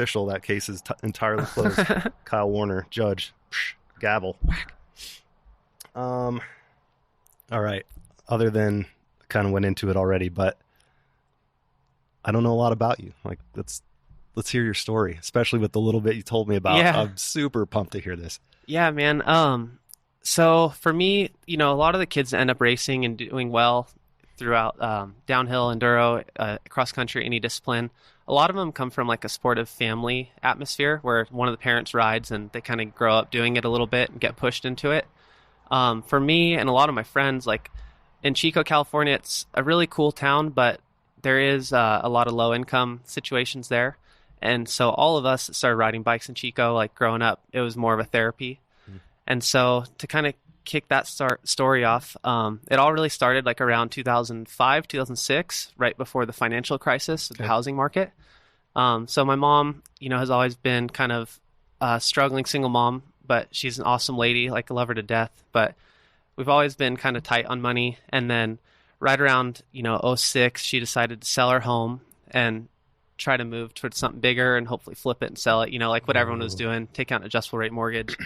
official. That case is entirely closed. Kyle Warner, judge. Psh, gavel. All right. Other than kind of went into it already, but I don't know a lot about you. Like, let's hear your story, especially with the little bit you told me about. Yeah. I'm super pumped to hear this. Yeah, man. So for me, a lot of the kids end up racing and doing well throughout downhill, enduro, cross country, any discipline. A lot of them come from like a sportive family atmosphere where one of the parents rides and they kind of grow up doing it a little bit and get pushed into it. For me and a lot of my friends, like in Chico, California, it's a really cool town, but there is a lot of low income situations there. And so all of us started riding bikes in Chico, like growing up, it was more of a therapy. And so to kind of kick that story off, it all really started like around 2005, 2006, right before the financial crisis of the housing market. So my mom, has always been kind of a struggling single mom, but she's an awesome lady. Like, I love her to death. But we've always been kind of tight on money. And then right around, 06, she decided to sell her home and try to move towards something bigger and hopefully flip it and sell it, like what everyone was doing, take out an adjustable rate mortgage.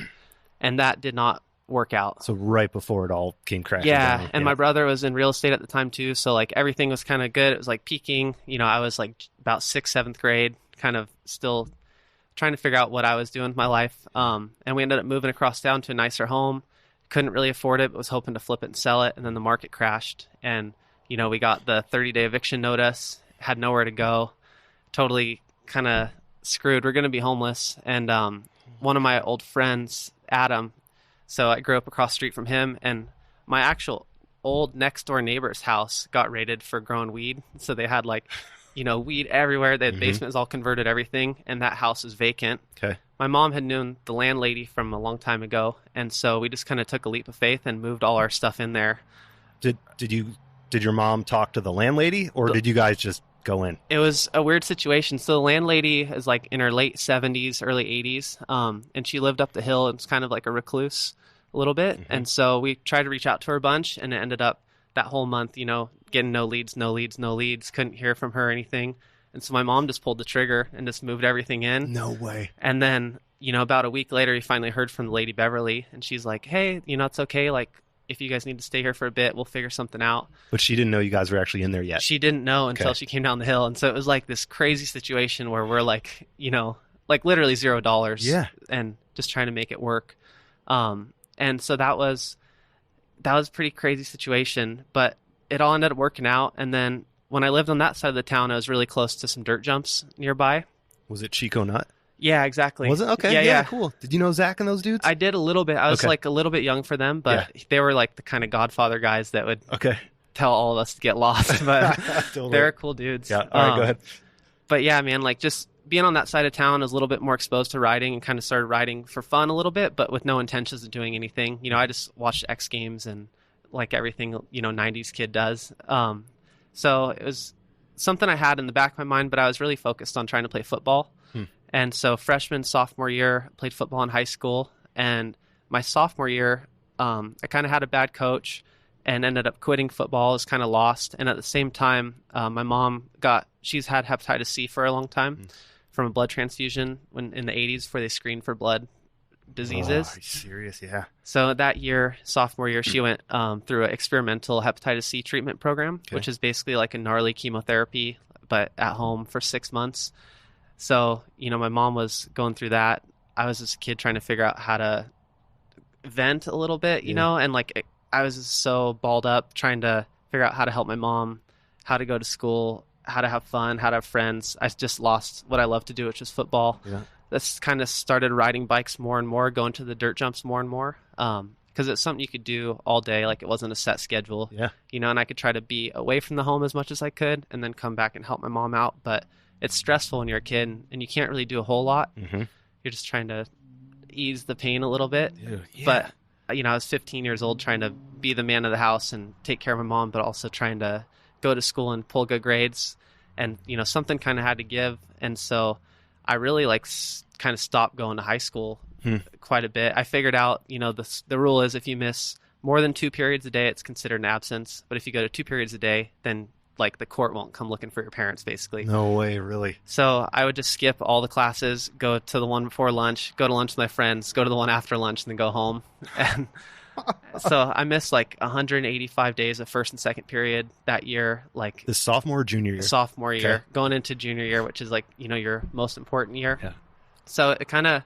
And that did not work out. So right before it all came crashing down. down. And my brother was in real estate at the time too. So like everything was kind of good. It was like peaking. I was like about 6th, 7th grade, kind of still trying to figure out what I was doing with my life. And we ended up moving across town to a nicer home. Couldn't really afford it, but was hoping to flip it and sell it. And then the market crashed. And, we got the 30-day eviction notice, had nowhere to go, totally kind of screwed. We're going to be homeless. And one of my old friends, Adam, so I grew up across the street from him, and my actual old next door neighbor's house got raided for growing weed. So they had like, weed everywhere. They had basements all converted, everything, and that house is vacant. Okay. My mom had known the landlady from a long time ago, and so we just kind of took a leap of faith and moved all our stuff in there. Did your mom talk to the landlady, or did you guys just go in? It was a weird situation. So the landlady is like in her late 70s, early 80s, and she lived up the hill and was kind of like a recluse a little bit. And so we tried to reach out to her a bunch, and it ended up that whole month, getting no leads, couldn't hear from her or anything. And so my mom just pulled the trigger and just moved everything in. No way. And then, about a week later, we finally heard from the lady Beverly, and she's like, hey, it's okay. Like, if you guys need to stay here for a bit, we'll figure something out. But she didn't know you guys were actually in there yet. She didn't know until she came down the hill. And so it was like this crazy situation where we're like, like literally $0. Yeah. And just trying to make it work. And so that was a pretty crazy situation, but it all ended up working out. And then when I lived on that side of the town, I was really close to some dirt jumps nearby. Was it Chico Nut? Yeah, exactly. Was it? Okay. Yeah, cool. Did you know Zach and those dudes? I did a little bit. I was like a little bit young for them, but they were like the kind of Godfather guys that would tell all of us to get lost. But Totally. They're cool dudes. Yeah. All right, go ahead. But yeah, man, like just being on that side of town, I was a little bit more exposed to riding and kind of started riding for fun a little bit, but with no intentions of doing anything. I just watched X Games and like everything, 90s kid does. So it was something I had in the back of my mind, but I was really focused on trying to play football. And so freshman, sophomore year, I played football in high school. And my sophomore year, I kind of had a bad coach and ended up quitting football. I was kind of lost. And at the same time, my mom she's had hepatitis C for a long time from a blood transfusion in the 80s before they screened for blood diseases. Oh, are you serious? Yeah. So that year, sophomore year, she went through an experimental hepatitis C treatment program, which is basically like a gnarly chemotherapy, but at home for 6 months. So, my mom was going through that. I was just a kid trying to figure out how to vent a little bit, and like I was just so balled up trying to figure out how to help my mom, how to go to school, how to have fun, how to have friends. I just lost what I love to do, which is football. Yeah. That's kind of started riding bikes more and more, going to the dirt jumps more and more. Because it's something you could do all day. Like it wasn't a set schedule. Yeah. And I could try to be away from the home as much as I could and then come back and help my mom out. But it's stressful when you're a kid and you can't really do a whole lot. You're just trying to ease the pain a little bit. Yeah. But, I was 15 years old trying to be the man of the house and take care of my mom, but also trying to go to school and pull good grades. And, something kind of had to give. And so I really kind of stopped going to high school quite a bit. I figured out, the rule is if you miss more than 2 periods a day, it's considered an absence. But if you go to 2 periods a day, then like the court won't come looking for your parents, basically. No way, really. So I would just skip all the classes, go to the one before lunch, go to lunch with my friends, go to the one after lunch, and then go home. And so I missed like 185 days of first and second period that year, like The sophomore or junior year? sophomore year, Okay. going into junior year, which is like, your most important year. Yeah. So it kind of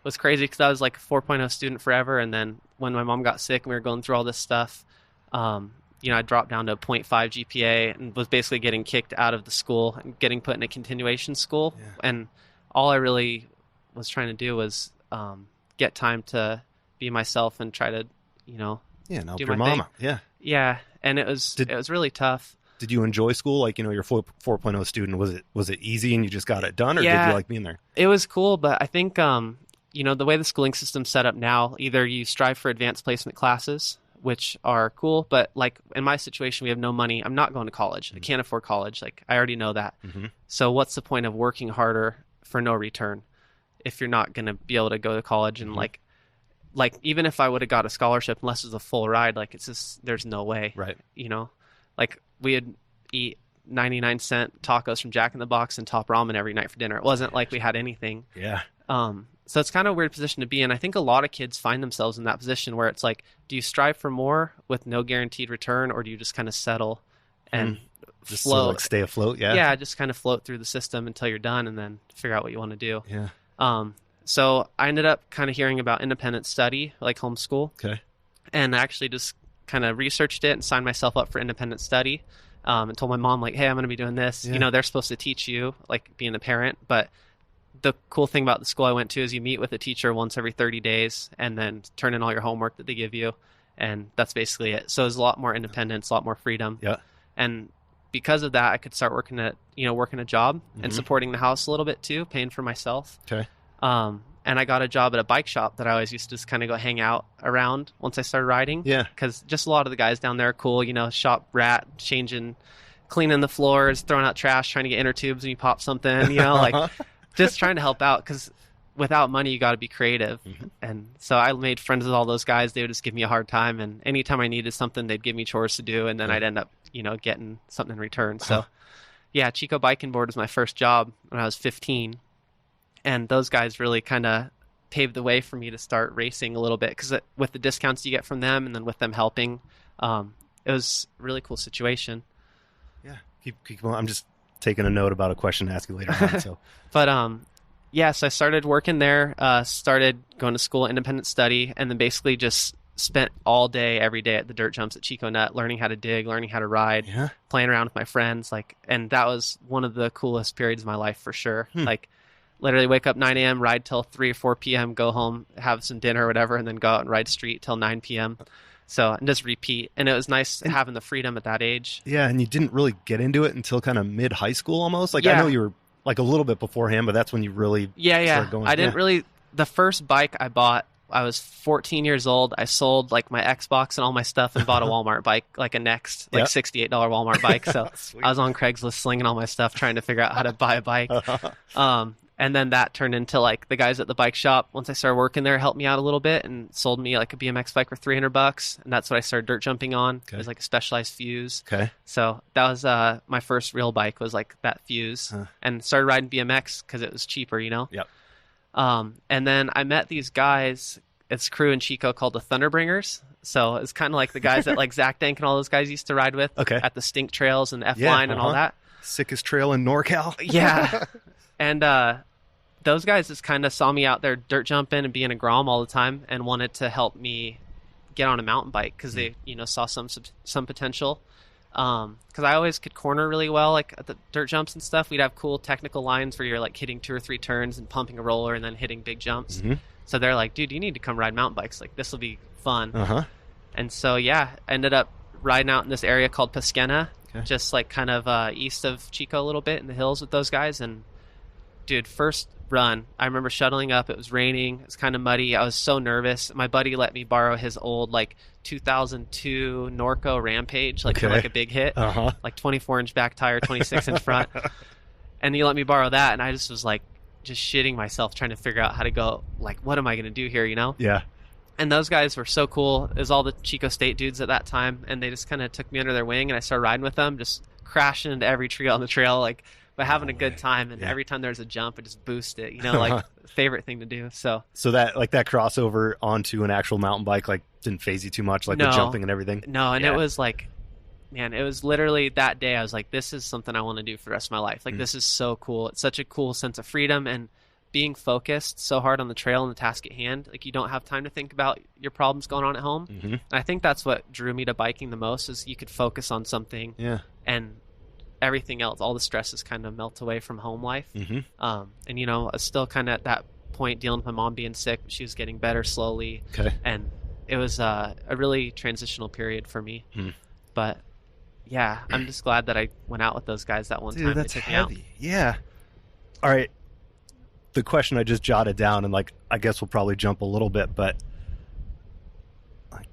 was crazy because I was like a 4.0 student forever. And then when my mom got sick and we were going through all this stuff, I dropped down to a 0.5 GPA and was basically getting kicked out of the school and getting put in a continuation school. Yeah. And all I really was trying to do was get time to be myself and try to, Yeah, now do your my mama. thing. Yeah. Yeah. And it was really tough. Did you enjoy school? Like, you're 4.0 student. Was it easy and you just got it done, or did Yeah. you like being there? It was cool, but I think, the way the schooling system's set up now, either you strive for advanced placement classes, which are cool, but like in my situation, we have no money. I'm not going to college. I can't afford college. Like, I already know that. Mm-hmm. So what's the point of working harder for no return if you're not going to be able to go to college? And like even if I would have got a scholarship, unless it's a full ride, like it's just, there's no way, Right. Like we'd eat 99-cent tacos from Jack in the Box and top ramen every night for dinner. It wasn't like we had anything. Yeah. So it's kind of a weird position to be in. I think a lot of kids find themselves in that position where it's like, do you strive for more with no guaranteed return, or do you just kind of settle and Just float? to like stay afloat. Yeah. Yeah, just kind of float through the system until you're done and then figure out what you want to do. Yeah. So I ended up kind of hearing about independent study, like homeschool, Okay. and actually just kind of researched it and signed myself up for independent study. And told my mom, like, hey, I'm going to be doing this. Yeah. They're supposed to teach you, like being a parent, but the cool thing about the school I went to is you meet with a teacher once every 30 days and then turn in all your homework that they give you. And that's basically it. So there's a lot more independence, a lot more freedom. Yeah. And because of that, I could start working a job and Mhm. supporting the house a little bit too, paying for myself. Okay. And I got a job at a bike shop that I always used to just kind of go hang out around once I started riding. Yeah. Because just a lot of the guys down there are cool, shop rat, cleaning the floors, throwing out trash, trying to get inner tubes when you pop something, like just trying to help out, because without money, you got to be creative. Mm-hmm. And so I made friends with all those guys. They would just give me a hard time. And anytime I needed something, they'd give me chores to do. And then I'd end up, getting something in return. So yeah, Chico Bike and Board was my first job when I was 15. And those guys really kind of paved the way for me to start racing a little bit, because with the discounts you get from them and then with them helping, it was a really cool situation. Yeah. Keep going. I'm just taking a note about a question to ask you later on. So, But so I started working there, started going to school, independent study, and then basically just spent all day, every day at the dirt jumps at Chico Nut, learning how to dig, learning how to ride, yeah. playing around with my friends. And that was one of the coolest periods of my life for sure. Like, literally wake up 9 a.m., ride till 3 or 4 p.m., go home, have some dinner or whatever, and then go out and ride street till 9 p.m. So, and just repeat. And it was nice having the freedom at that age. Yeah. And you didn't really get into it until kind of mid high school almost. Like, Yeah. I know you were like a little bit beforehand, but that's when you really started going. I didn't really, the first bike I bought, I was 14 years old. I sold like my Xbox and all my stuff and bought a Walmart bike, like a Next, like $68 Walmart bike. So I was on Craigslist slinging all my stuff, trying to figure out how to buy a bike. And then that turned into like the guys at the bike shop, once I started working there, helped me out a little bit and sold me like a BMX bike for $300. And that's what I started dirt jumping on. Okay. It was like a Specialized Fuse. Okay. So that was my first real bike, was like that Fuse, and started riding BMX because it was cheaper, Yep. And then I met these guys. It's a crew in Chico called the Thunderbringers. So it's kind of like the guys that like Zach Dank and all those guys used to ride with at the Stink Trails and F-Line and all that. Sickest trail in NorCal. Yeah. And those guys just kind of saw me out there dirt jumping and being a Grom all the time and wanted to help me get on a mountain bike because they, saw some potential. Because I always could corner really well, like at the dirt jumps and stuff. We'd have cool technical lines where you're like hitting 2 or 3 turns and pumping a roller and then hitting big jumps. Mm-hmm. So they're like, dude, you need to come ride mountain bikes. Like, this will be fun. And so, I ended up riding out in this area called Pesquena, just like kind of east of Chico a little bit in the hills with those guys. And dude, first run, I remember shuttling up. It was raining. It was kind of muddy. I was so nervous. My buddy let me borrow his old like 2002 Norco Rampage, like for like a big hit, like 24-inch back tire, 26-inch front. And he let me borrow that, and I just was like, just shitting myself trying to figure out how to go, like, what am I going to do here, Yeah. And those guys were so cool. It was all the Chico State dudes at that time, and they just kind of took me under their wing, and I started riding with them, just crashing into every tree on the trail, like, but having a good time. And every time there's a jump, I just boost it, like favorite thing to do. So that, like, that crossover onto an actual mountain bike, like, didn't phase you too much, like, the jumping and everything? No, and it was like, man, it was literally that day I was like, this is something I want to do for the rest of my life. Like, this is so cool. It's such a cool sense of freedom, and being focused so hard on the trail and the task at hand, like, you don't have time to think about your problems going on at home. And I think that's what drew me to biking the most, is you could focus on something, and everything else, all the stresses kind of melt away from home life. And I was still kind of at that point dealing with my mom being sick, but she was getting better slowly. And it was a really transitional period for me. But yeah, I'm just glad that I went out with those guys that one time. That's heavy. Yeah. All right. The question I just jotted down, and, like, I guess we'll probably jump a little bit, but, like,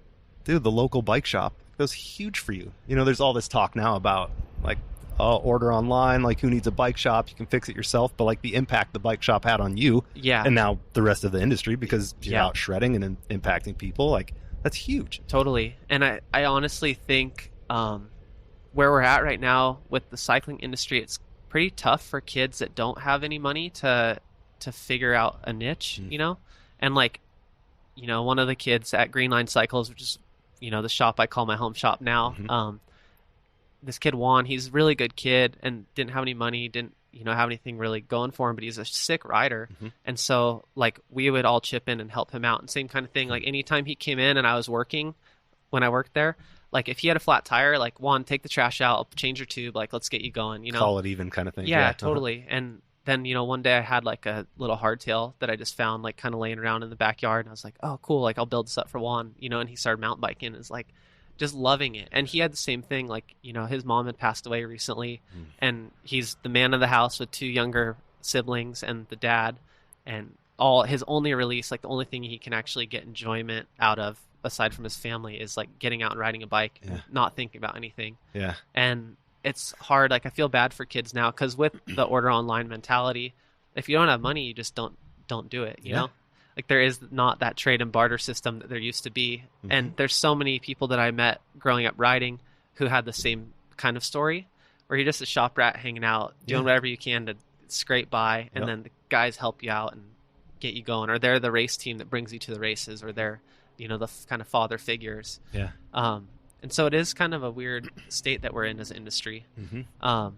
dude, the local bike shop, it was huge for you. There's all this talk now about, like, order online, like, who needs a bike shop? You can fix it yourself. But, like, the impact the bike shop had on you, and now the rest of the industry, because you're out shredding and impacting people, like, that's huge. Totally. And I honestly think where we're at right now with the cycling industry, it's pretty tough for kids that don't have any money to figure out a niche, and, like, one of the kids at Green Line Cycles, which is, the shop I call my home shop now, this kid Juan, he's a really good kid and didn't have any money, didn't have anything really going for him, but he's a sick rider. And so, like, we would all chip in and help him out, and same kind of thing, like, anytime he came in and I was working, when I worked there, like, if he had a flat tire, like, Juan, take the trash out, I'll change your tube, like, let's get you going, call it even kind of thing. Yeah, totally. And then, one day I had, like, a little hardtail that I just found, like, kind of laying around in the backyard, and I was like, oh, cool, like, I'll build this up for Juan, and he started mountain biking, and it's like, just loving it. And he had the same thing, like, his mom had passed away recently, and he's the man of the house with 2 younger siblings and the dad, and all his only release, like, the only thing he can actually get enjoyment out of aside from his family is, like, getting out and riding a bike and not thinking about anything. And it's hard. Like, I feel bad for kids now, because with the order online mentality, if you don't have money, you just don't do it, you know? Like, there is not that trade and barter system that there used to be. And there's so many people that I met growing up riding who had the same kind of story, where you're just a shop rat hanging out, doing whatever you can to scrape by, and then the guys help you out and get you going, or they're the race team that brings you to the races, or they're, the kind of father figures. And so it is kind of a weird state that we're in as an industry. I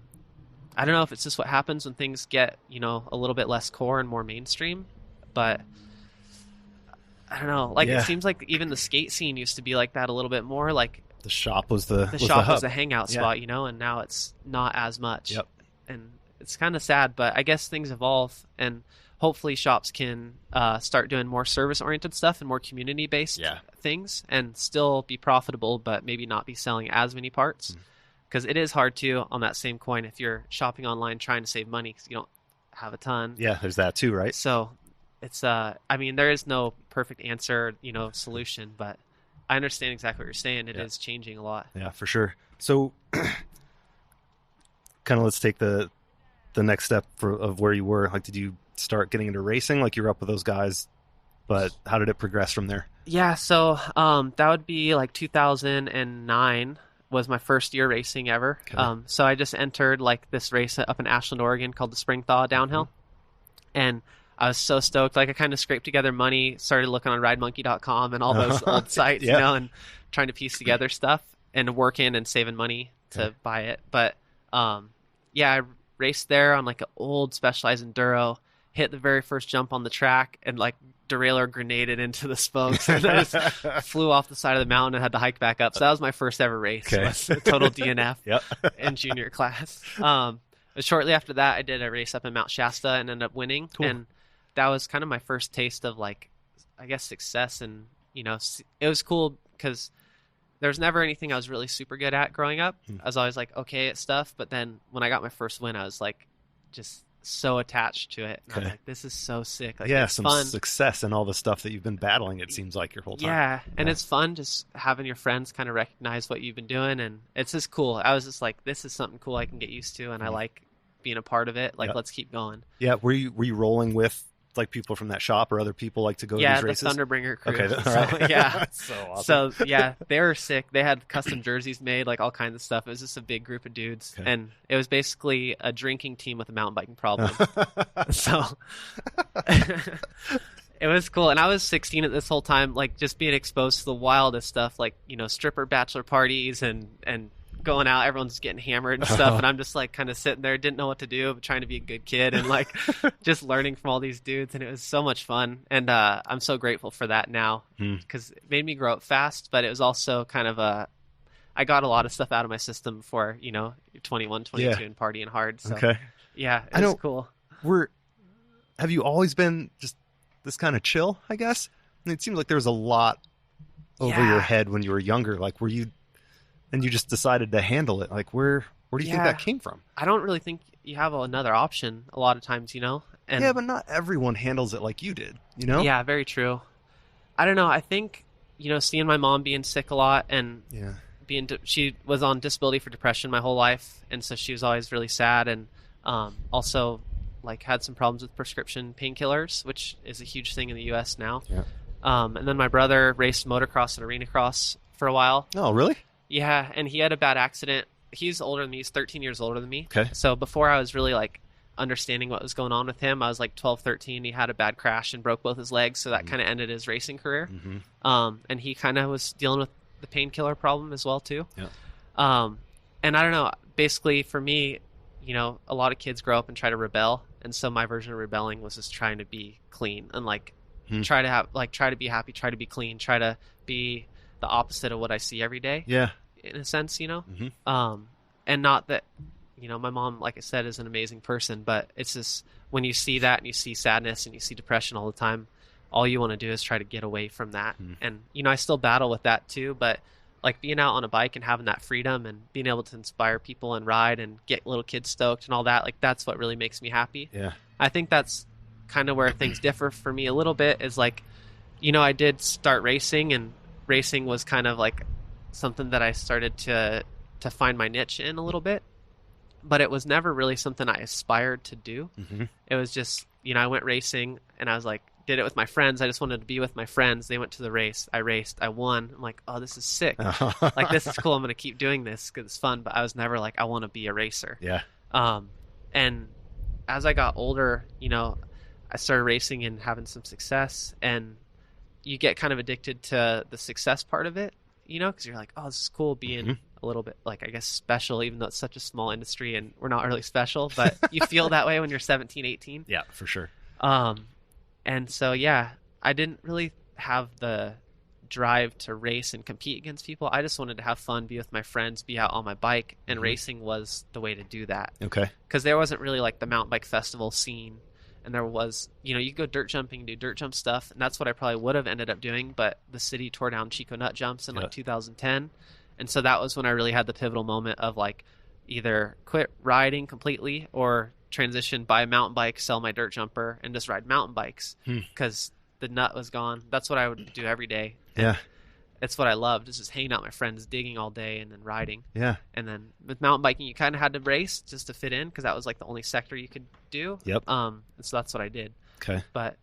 don't know if it's just what happens when things get, a little bit less core and more mainstream, but I don't know. Like, it seems like even the skate scene used to be like that a little bit more. Like, the shop was the hangout spot, and now it's not as much. And it's kind of sad, but I guess things evolve, and hopefully shops can start doing more service-oriented stuff and more community-based things, and still be profitable, but maybe not be selling as many parts. Because it is hard, too, on that same coin, if you're shopping online trying to save money, because you don't have a ton. Yeah, there's that, too, right? So it's, I mean, there is no perfect answer, solution, but I understand exactly what you're saying. It is changing a lot. Yeah, for sure. So kind of let's take the next step of where you were. Like, did you start getting into racing? Like, you were up with those guys, but how did it progress from there? Yeah, so that would be like 2009 was my first year racing ever. So I just entered, like, this race up in Ashland, Oregon called the Spring Thaw Downhill. And I was so stoked. Like, I kind of scraped together money, started looking on ridemonkey.com and all those old sites, and trying to piece together stuff and working and saving money to buy it. But I raced there on, like, an old Specialized Enduro, hit the very first jump on the track, and, like, derailleur grenaded into the spokes, and I just flew off the side of the mountain and had to hike back up. So that was my first ever race. Was a total DNF in junior class. But shortly after that, I did a race up in Mount Shasta and ended up winning. Cool. And that was kind of my first taste of, like, I guess, success. And, it was cool because there was never anything I was really super good at growing up. I was always, like, okay at stuff. But then when I got my first win, I was, like, just so attached to it. And I was like, this is so sick. Like, it's some fun. Success and all the stuff that you've been battling, it seems like, your whole time. And it's fun just having your friends kind of recognize what you've been doing, and it's just cool. I was just like, this is something cool I can get used to, and I like being a part of it. Like, let's keep going. Were you rolling with like people from that shop or other people like to go to Yeah, these the races? Thunderbringer crew. Okay, all So, right. yeah. That's so awesome. So yeah, they were sick. They had custom jerseys made, like all kinds of stuff. It was just a big group of dudes, Okay. and it was basically a drinking team with a mountain biking problem. So it was cool. And I was 16 at this whole time, like just being exposed to the wildest stuff, like, you know, stripper bachelor parties and going out, everyone's getting hammered and stuff. And I'm just like kind of sitting there, didn't know what to do, but trying to be a good kid and like just learning from all these dudes. And it was so much fun. And I'm so grateful for that now because it made me grow up fast, but it was also kind of I got a lot of stuff out of my system before, you know, you're 21, 22 and partying hard. So yeah, it was cool. Have you always been just this kind of chill, I guess? I mean, it seems like there was a lot over your head when you were younger. Like, you just decided to handle it. Like, where do you think that came from? I don't really think you have another option a lot of times, you know? And yeah, but not everyone handles it like you did, you know? Yeah, very true. I don't know. I think, you know, seeing my mom being sick a lot and she was on disability for depression my whole life. And so she was always really sad. And also like had some problems with prescription painkillers, which is a huge thing in the US now. Yeah. And then my brother raced motocross and arena cross for a while. Oh, really? Yeah. And he had a bad accident. He's older than me. He's 13 years older than me. Okay. So before I was really like understanding what was going on with him, I was like 12, 13. He had a bad crash and broke both his legs. So that kind of ended his racing career. And he kind of was dealing with the painkiller problem as well too. Yeah. And I don't know, basically for me, you know, a lot of kids grow up and try to rebel. And so my version of rebelling was just trying to be clean and like try to be happy, try to be clean, try to be the opposite of what I see every day. Yeah. In a sense, you know? And not that, you know, my mom, like I said, is an amazing person, but it's just when you see that and you see sadness and you see depression all the time, all you want to do is try to get away from that. And, you know, I still battle with that too, but like being out on a bike and having that freedom and being able to inspire people and ride and get little kids stoked and all that, like that's what really makes me happy. Yeah. I think that's kind of where things differ for me a little bit is like, you know, I did start racing and racing was kind of like something that I started to find my niche in a little bit, but it was never really something I aspired to do. It was just, you know, I went racing and I was like, did it with my friends. I just wanted to be with my friends. They went to the race. I raced. I won. I'm like, oh, this is sick. Like, this is cool. I'm going to keep doing this because it's fun. But I was never like, I want to be a racer. Yeah. And as I got older, you know, I started racing and having some success. And you get kind of addicted to the success part of it, you know, because you're like, oh, this is cool being a little bit, like, I guess, special, even though it's such a small industry and we're not really special. But you feel that way when you're 17, 18. Yeah, for sure. And so, yeah, I didn't really have the drive to race and compete against people. I just wanted to have fun, be with my friends, be out on my bike, and racing was the way to do that. Okay. Because there wasn't really like the mountain bike festival scene, and there was, you know, you go dirt jumping, do dirt jump stuff, and that's what I probably would have ended up doing, but the city tore down Chico Nut Jumps in like 2010, and so that was when I really had the pivotal moment of like either quit riding completely or transition, buy a mountain bike, sell my dirt jumper, and just ride mountain bikes because the nut was gone. That's what I would do every day. Yeah. It's what I loved, is just hanging out with my friends, digging all day, and then riding. Yeah. And then with mountain biking, you kind of had to race just to fit in because that was like the only sector you could do. Yep. And so that's what I did. Okay. But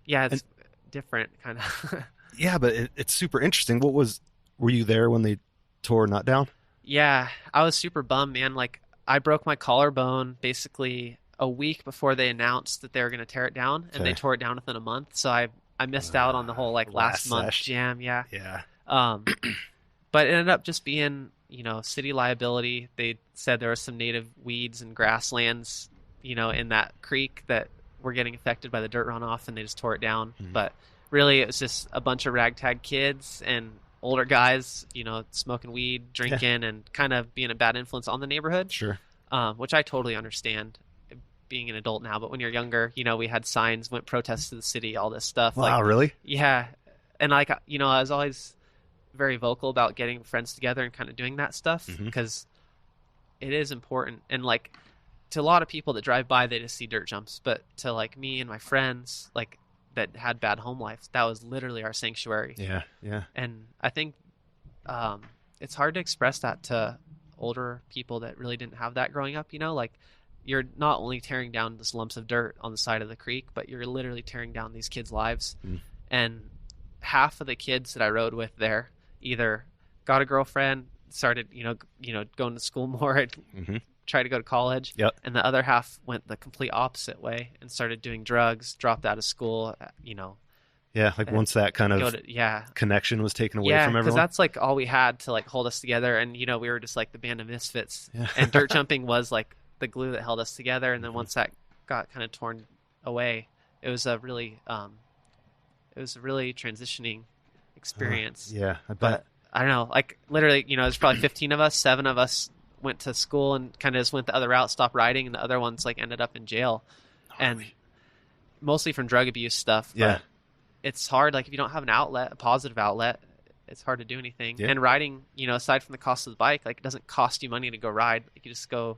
yeah, it's different kind of. Yeah, but it's super interesting. Were you there when they tore Nut down? Yeah, I was super bummed, man. Like, I broke my collarbone basically a week before they announced that they were going to tear it down, and they tore it down within a month. So I missed out on the whole like last month jam. Yeah. Yeah. But it ended up just being, you know, city liability. They said there were some native weeds and grasslands, you know, in that creek that were getting affected by the dirt runoff, and they just tore it down. But really, it was just a bunch of ragtag kids and older guys, you know, smoking weed, drinking, and kind of being a bad influence on the neighborhood. Sure. Which I totally understand being an adult now. But when you're younger, you know, we had signs, went protests to the city, all this stuff. Wow, like, really? Yeah. And like, you know, I was always very vocal about getting friends together and kind of doing that stuff because it is important. And like, to a lot of people that drive by, they just see dirt jumps. But to like me and my friends, like, that had bad home life, that was literally our sanctuary. Yeah. Yeah. And I think it's hard to express that to older people that really didn't have that growing up, you know, like you're not only tearing down these lumps of dirt on the side of the creek, but you're literally tearing down these kids' lives. And half of the kids that I rode with there either got a girlfriend, started, going to school more, and tried to go to college. Yep. And the other half went the complete opposite way and started doing drugs, dropped out of school, Yeah, like once that kind of connection was taken away from everyone. Because that's like all we had to like hold us together, and we were just like the band of misfits. Yeah. And dirt jumping was like the glue that held us together. And then once that got kind of torn away, it was a really transitioning experience. Yeah, I bet. But I don't know, like literally, there's probably 15 of us. 7 of us went to school and kind of just went the other route, stopped riding, and the other ones like ended up in jail, and mostly from drug abuse stuff. Yeah. But it's hard. Like if you don't have an outlet, a positive outlet, it's hard to do anything. Yeah. And riding, aside from the cost of the bike, like it doesn't cost you money to go ride. Like you just go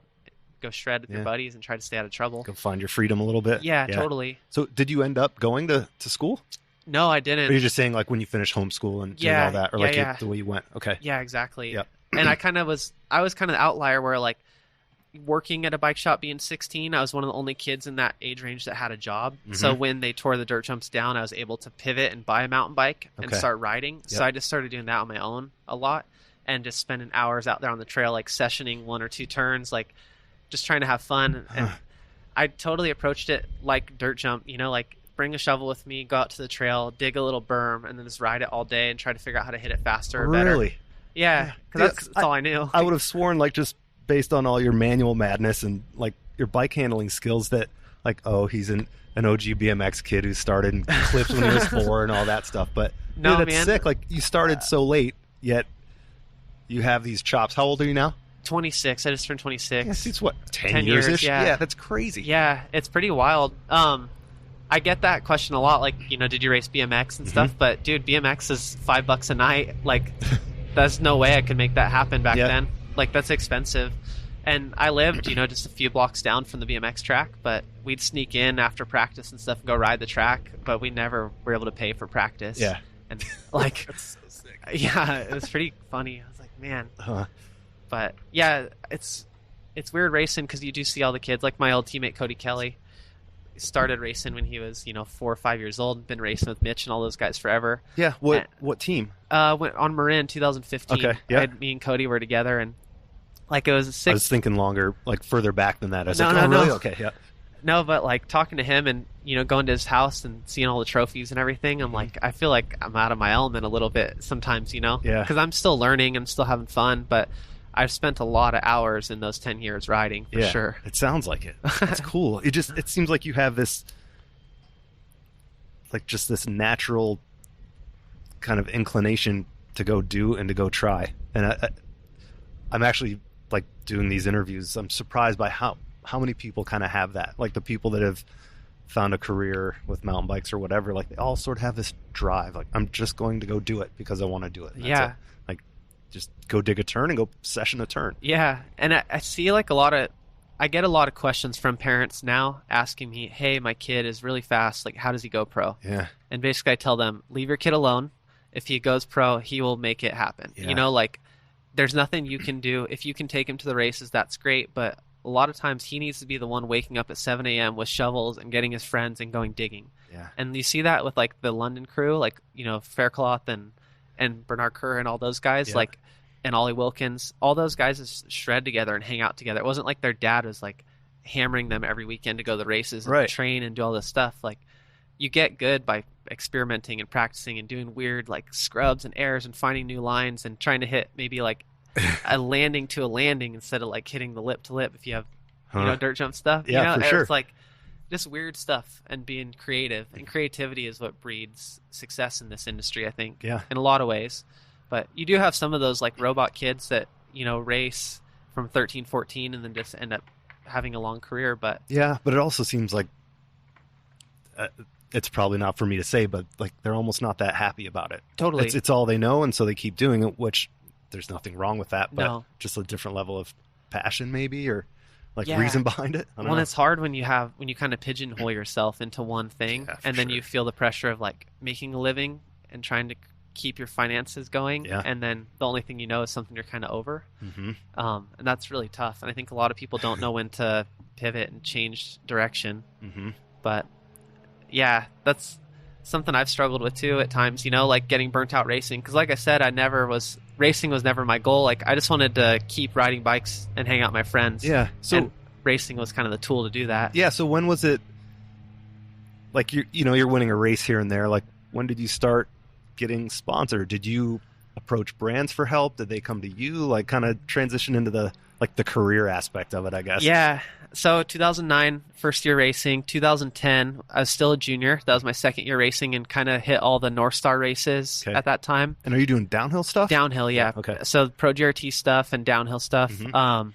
shred with your buddies and try to stay out of trouble. Go find your freedom a little bit. Yeah, totally. So did you end up going to school? No, I didn't. Or you're just saying like when you finish homeschool and doing all that, or the way you went? Okay. Yeah, exactly. Yep. And I was kind of the outlier where like working at a bike shop being 16, I was one of the only kids in that age range that had a job. So when they tore the dirt jumps down, I was able to pivot and buy a mountain bike and start riding. Yep. So I just started doing that on my own a lot and just spending hours out there on the trail, like sessioning 1 or 2 turns, like just trying to have fun. And I totally approached it like dirt jump, like bring a shovel with me, go out to the trail, dig a little berm, and then just ride it all day and try to figure out how to hit it faster or better. Really? Yeah, because that's all I knew. I would have sworn, like, just based on all your manual madness and like your bike handling skills, that like, oh, he's an OG BMX kid who started in clips when he was 4 and all that stuff. But no, that's man, sick. Like you started so late, yet you have these chops. How old are you now? 26. I just turned 26. Yes, it's what, 10 years-ish? Yeah, that's crazy. Yeah, it's pretty wild. I get that question a lot, like, did you race BMX and stuff? But dude, BMX is $5 a night. Like, there's no way I could make that happen back then. Like, that's expensive. And I lived, just a few blocks down from the BMX track, but we'd sneak in after practice and stuff and go ride the track, but we never were able to pay for practice. Yeah. And like, that's so sick. Yeah, it was pretty funny. I was like, man. But yeah, it's weird racing because you do see all the kids. Like my old teammate Cody Kelly started racing when he was 4 or 5 years old. Been racing with Mitch and all those guys forever. Yeah. What team? Went on Marin 2015. Okay. Yeah. Me and Cody were together, and like it was a 6. I was thinking longer, like further back than that. I was no. Really? Okay. Yeah. No, but like talking to him and going to his house and seeing all the trophies and everything, I'm like, I feel like I'm out of my element a little bit sometimes, Yeah. Because I'm still learning, I'm still having fun, but I've spent a lot of hours in those 10 years riding, for sure. It sounds like it. It's cool. It seems like you have this, like, just this natural kind of inclination to go do and to go try. And I'm actually, like, doing these interviews, I'm surprised by how many people kind of have that. Like, the people that have found a career with mountain bikes or whatever, like, they all sort of have this drive. Like, I'm just going to go do it because I want to do it. That's it. Like, just go dig a turn and go session a turn. Yeah, and I see like I get a lot of questions from parents now asking me, hey, my kid is really fast, like how does he go pro? Yeah. And basically I tell them, leave your kid alone. If he goes pro, he will make it happen. Yeah. Like there's nothing you can do. If you can take him to the races, that's great, but a lot of times he needs to be the one waking up at 7 a.m. with shovels and getting his friends and going digging. Yeah. And you see that with like the London crew, like, Faircloth and Bernard Kerr and all those guys, like, and Ollie Wilkins, all those guys just shred together and hang out together. It wasn't like their dad was like hammering them every weekend to go to the races and train and do all this stuff. Like, you get good by experimenting and practicing and doing weird like scrubs and airs and finding new lines and trying to hit maybe like a landing to a landing instead of like hitting the lip to lip if you have dirt jump stuff. Yeah, for sure. It's like just weird stuff and being creative, and creativity is what breeds success in this industry, I think. Yeah. In a lot of ways. But you do have some of those like robot kids that, race from 13, 14 and then just end up having a long career. But yeah, but it also seems like it's probably not for me to say, but like they're almost not that happy about it. Totally. It's all they know, and so they keep doing it, which there's nothing wrong with that, but No. just a different level of passion maybe, or like reason behind it. I don't know. It's hard when you kind of pigeonhole yourself into one thing, and then you feel the pressure of like making a living and trying to keep your finances going, and then the only thing is something you're kind of over, and that's really tough. And I think a lot of people don't know when to pivot and change direction. Mm-hmm. But yeah, that's something I've struggled with too at times, like getting burnt out racing. Because like I said, racing was never my goal. Like I just wanted to keep riding bikes and hang out with my friends. Yeah. So racing was kind of the tool to do that. Yeah. So when was it, like, you're winning a race here and there. Like, when did you start getting sponsored? Did you approach brands for help? Did they come to you? Like, kind of transition into the career aspect of it, I guess. Yeah. So 2009, first year racing. 2010, I was still a junior. That was my second year racing, and kind of hit all the North Star races at that time. And are you doing downhill stuff? Downhill, yeah. Okay. So Pro GRT stuff and downhill stuff. Mm-hmm.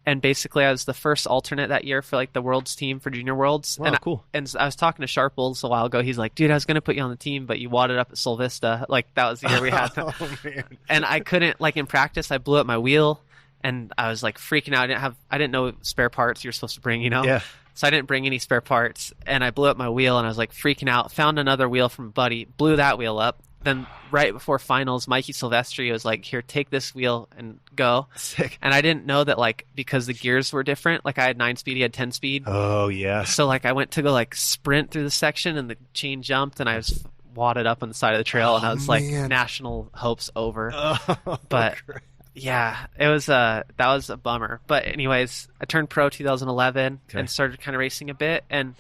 And basically, I was the first alternate that year for like the Worlds team for Junior Worlds. Wow, cool. And I was talking to Sharples a while ago. He's like, dude, I was going to put you on the team, but you wadded up at Sol Vista. Like, that was the year we had. Oh, man. And I couldn't, like, in practice, I blew up my wheel, and I was like freaking out. I didn't know spare parts you were supposed to bring, Yeah. So I didn't bring any spare parts, and I blew up my wheel, and I was like freaking out. Found another wheel from a buddy, blew that wheel up. Then right before finals, Mikey Silvestri was like, here, take this wheel and go. Sick. And I didn't know that, like, because the gears were different, like I had 9-speed, he had 10-speed. Oh, yeah. So like I went to go like sprint through the section, and the chain jumped, and I was wadded up on the side of the trail, and I was like, national hopes over. Oh, but yeah, it was that was a bummer. But anyways, I turned pro 2011 and started kind of racing a bit and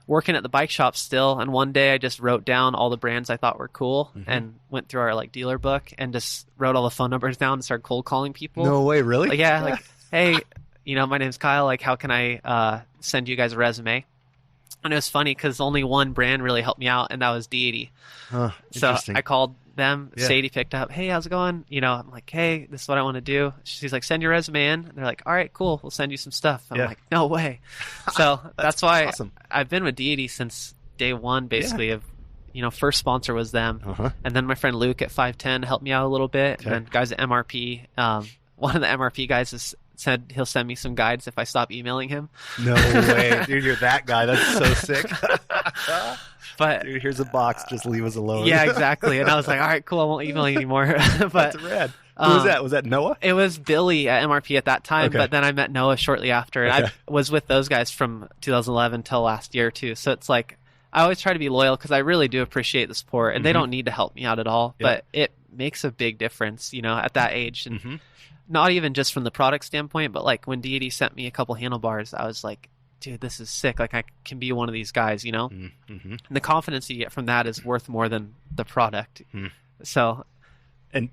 working at the bike shop still. And one day I just wrote down all the brands I thought were cool and went through our like dealer book and just wrote all the phone numbers down and started cold calling people. No way, really? Like, yeah, like, hey, my name's Kyle. Like, how can I send you guys a resume? And it was funny because only one brand really helped me out, and that was Deity. Huh, so I called them. Yeah. Sadie picked up. Hey, how's it going? I'm like, hey, this is what I want to do. She's like, send your resume in. And they're like, all right, cool. We'll send you some stuff. I'm like, no way. So that's why awesome. I've been with Deity since day one, basically. Of first sponsor was them, and then my friend Luke at 510 helped me out a little bit, and then guys at MRP. One of the MRP guys said he'll send me some guides if I stop emailing him. No way, dude! You're that guy. That's so sick. But dude, here's a box. Just leave us alone. Yeah, exactly. And I was like, all right, cool. I won't email you anymore. But that's rad. Who was that? Was that Noah? It was Billy at MRP at that time. But then I met Noah shortly after, and I was with those guys from 2011 till last year too. So it's like I always try to be loyal because I really do appreciate the support, and they don't need to help me out at all. But it makes a big difference, at that age, and not even just from the product standpoint, but like when Deity sent me a couple handlebars, I was like, dude, this is sick. Like I can be one of these guys, And the confidence you get from that is worth more than the product. So, and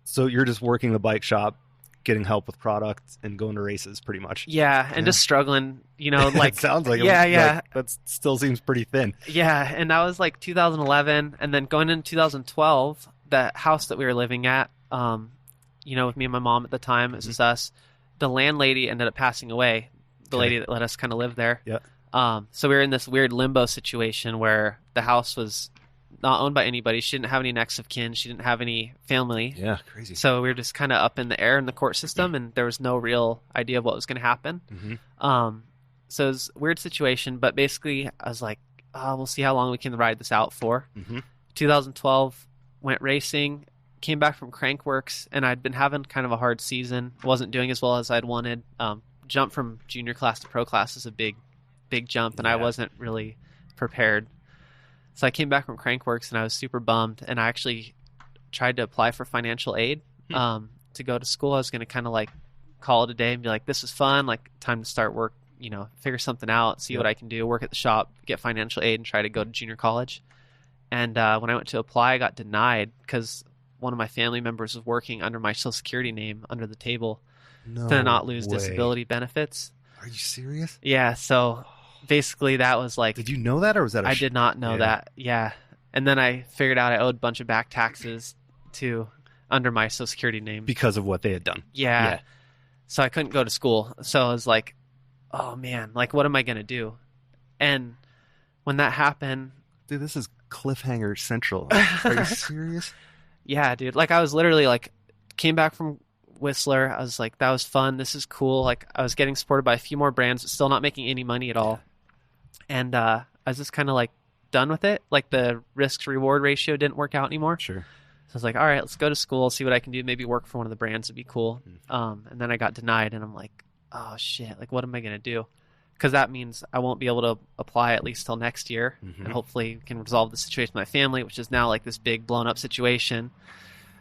so you're just working the bike shop, getting help with products, and going to races, pretty much. Yeah, and just struggling, like it sounds like yeah. Like, that still seems pretty thin. Yeah, and that was like 2011, and then going into 2012, the house that we were living at, with me and my mom at the time, this is us. The landlady ended up passing away. The lady that let us kind of live there. Yeah. So we were in this weird limbo situation where the house was not owned by anybody. She didn't have any next of kin. She didn't have any family. Yeah, crazy. So we were just kind of up in the air in the court system, and there was no real idea of what was going to happen. So it was a weird situation, but basically I was like, we'll see how long we can ride this out for. 2012, went racing, came back from Crankworks, and I'd been having kind of a hard season. Wasn't doing as well as I'd wanted. Jump from junior class to pro class is a big jump, and I wasn't really prepared. So I came back from Crankworks, and I was super bummed, and I actually tried to apply for financial aid to go to school. I was going to kind of like call it a day and be like, this is fun, like time to start work, figure something out, see what I can do, work at the shop, get financial aid, and try to go to junior college. And when I went to apply, I got denied because one of my family members was working under my Social Security name under the table to not lose disability benefits. Are you serious? Yeah, so basically that was like... Did you know that, or was that I did not know that, yeah. And then I figured out I owed a bunch of back taxes under my Social Security name. Because of what they had done. Yeah. So I couldn't go to school. So I was like, oh man, like what am I going to do? And when that happened... Dude, this is cliffhanger central. Are you serious? Yeah, dude. Like I was literally like, came back from Whistler. I was like, that was fun. This is cool. Like I was getting supported by a few more brands, but still not making any money at all. And I was just kind of like done with it. Like the risk to reward ratio didn't work out anymore. Sure. I was like, all right, let's go to school, see what I can do. Maybe work for one of the brands would be cool. And then I got denied, and I'm like, oh shit, like what am I gonna do? Because that means I won't be able to apply at least till next year, and hopefully we can resolve the situation with my family, which is now like this big blown up situation.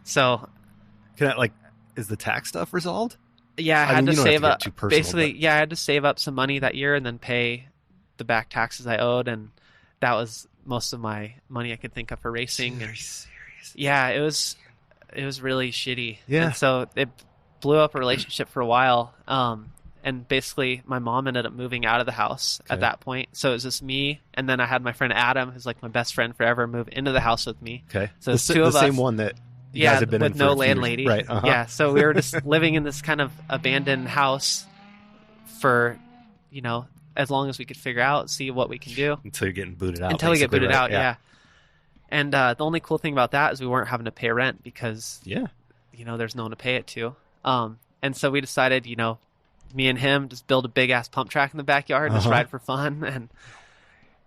So, is the tax stuff resolved? Yeah, I had to save up. Basically, yeah, I had to save up some money that year and then pay the back taxes I owed, and that was most of my money I could think of for racing. Very serious. Yeah, it was really shitty. Yeah. And so it blew up a relationship for a while. And basically my mom ended up moving out of the house at that point. So it was just me, and then I had my friend Adam, who's like my best friend forever, move into the house with me. Okay. So it's two of us. The same one that you guys have been with in no for landlady. Right. Yeah. So we were just living in this kind of abandoned house for, as long as we could figure out, see what we can do. Until you're getting booted out. Until we get booted out, yeah. And the only cool thing about that is we weren't having to pay rent because, there's no one to pay it to. And so we decided, me and him just build a big ass pump track in the backyard, just ride for fun, and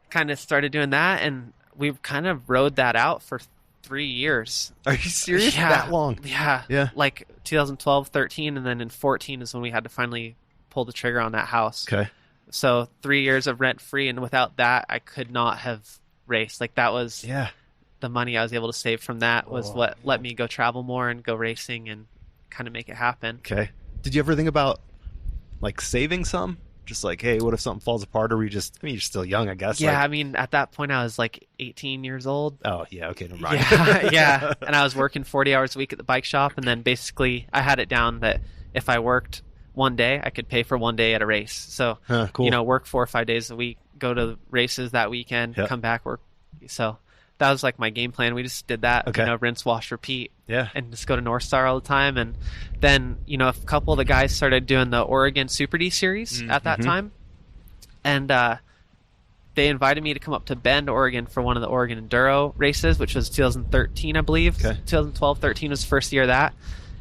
kind of started doing that. And we kind of rode that out for 3 years. Are you serious? Yeah. That long? Yeah. Like 2012, 13, and then in 14 is when we had to finally pull the trigger on that house. Okay. So 3 years of rent free, and without that, I could not have raced. Like that was the money I was able to save from that was what let me go travel more and go racing and kind of make it happen. Okay. Did you ever think about like saving some? Just like, hey, what if something falls apart? Or were you just, you're still young, I guess. Yeah, at that point I was like 18 years old. Oh, yeah, okay, never mind. Yeah. And I was working 40 hours a week at the bike shop, and then basically I had it down that if I worked one day, I could pay for one day at a race. So, cool. Work 4 or 5 days a week, go to races that weekend, come back, work. So that was like my game plan. We just did that, rinse, wash, repeat. Yeah. And just go to North Star all the time. And then, a couple of the guys started doing the Oregon Super D series at that time. And they invited me to come up to Bend, Oregon for one of the Oregon Enduro races, which was 2013, I believe. 2012, 13 was the first year of that.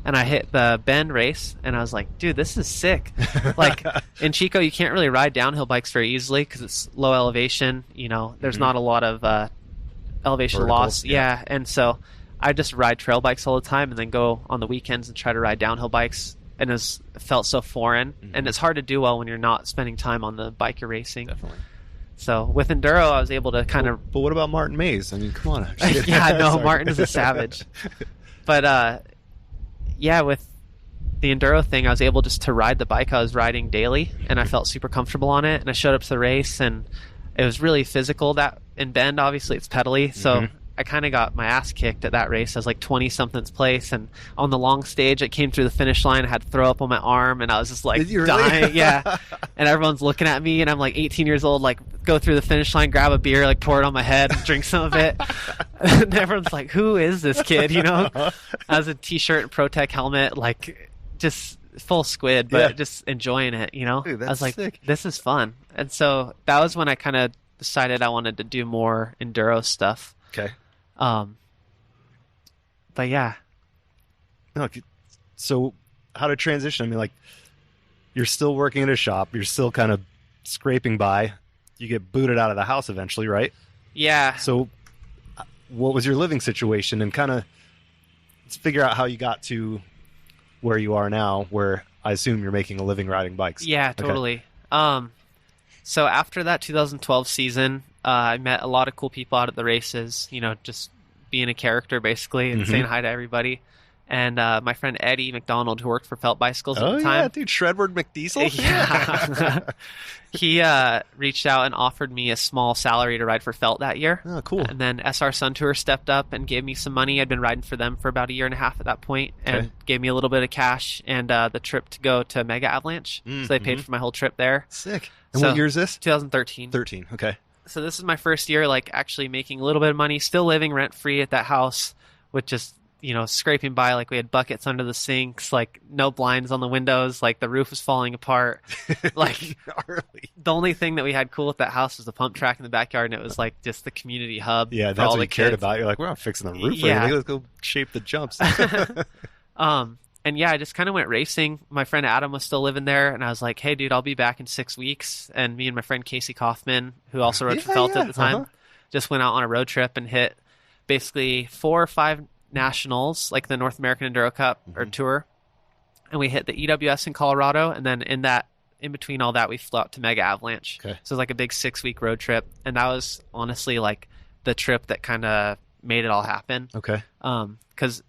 And I hit the Bend race, and I was like, dude, this is sick. Like, in Chico, you can't really ride downhill bikes very easily because it's low elevation. There's not a lot of elevation vertical loss. Yeah. And so I just ride trail bikes all the time and then go on the weekends and try to ride downhill bikes. And it felt so foreign. And it's hard to do well when you're not spending time on the bike you're racing. Definitely. So with Enduro, I was able to kind of... But what about Martin Mays? I mean, come on. Martin is a savage. But... with the Enduro thing, I was able just to ride the bike I was riding daily, and I felt super comfortable on it. And I showed up to the race, and it was really physical. That in Bend, obviously, it's pedally, so I kind of got my ass kicked at that race. I was like 20-something's place, and on the long stage, I came through the finish line. I had to throw up on my arm, and I was just like dying. Really? Yeah, and everyone's looking at me, and I'm like 18 years old, like go through the finish line, grab a beer, like pour it on my head, drink some of it. And everyone's like, who is this kid? I was a t-shirt and ProTech helmet, like just full squid, but just enjoying it, Dude, I was like, sick. This is fun. And so that was when I kind of decided I wanted to do more Enduro stuff. Okay. But yeah. No, so how to transition? I mean, like, you're still working at a shop. You're still kind of scraping by. You get booted out of the house eventually, right? Yeah. So what was your living situation? And kind of let's figure out how you got to where you are now, where I assume you're making a living riding bikes. Yeah, totally. Okay. So after that 2012 season, I met a lot of cool people out at the races, just being a character basically and saying hi to everybody. And my friend Eddie McDonald, who worked for Felt Bicycles at the time. Oh, yeah, dude, Shredward McDiesel? Yeah. He reached out and offered me a small salary to ride for Felt that year. Oh, cool. And then SR Sun Tour stepped up and gave me some money. I'd been riding for them for about a year and a half at that point, and gave me a little bit of cash and the trip to go to Mega Avalanche. So they paid for my whole trip there. Sick. And what year is this? 2013. 13, okay. So this is my first year, like, actually making a little bit of money, still living rent-free at that house with just, scraping by. Like, we had buckets under the sinks, like, no blinds on the windows, like, the roof was falling apart. Like, the only thing that we had cool at that house was the pump track in the backyard, and it was, like, just the community hub. Yeah, that's what you cared about. You're like, we're not fixing the roof or anything. Let's go shape the jumps. And yeah, I just kind of went racing. My friend Adam was still living there, and I was like, hey, dude, I'll be back in 6 weeks. And me and my friend Casey Kaufman, who also rode for Felt at the time, just went out on a road trip and hit basically 4 or 5 nationals, like the North American Enduro Cup or Tour, and we hit the EWS in Colorado, and then in between all that, we flew out to Mega Avalanche. Okay. So it was like a big 6-week road trip, and that was honestly like the trip that kind of made it all happen. Okay. Because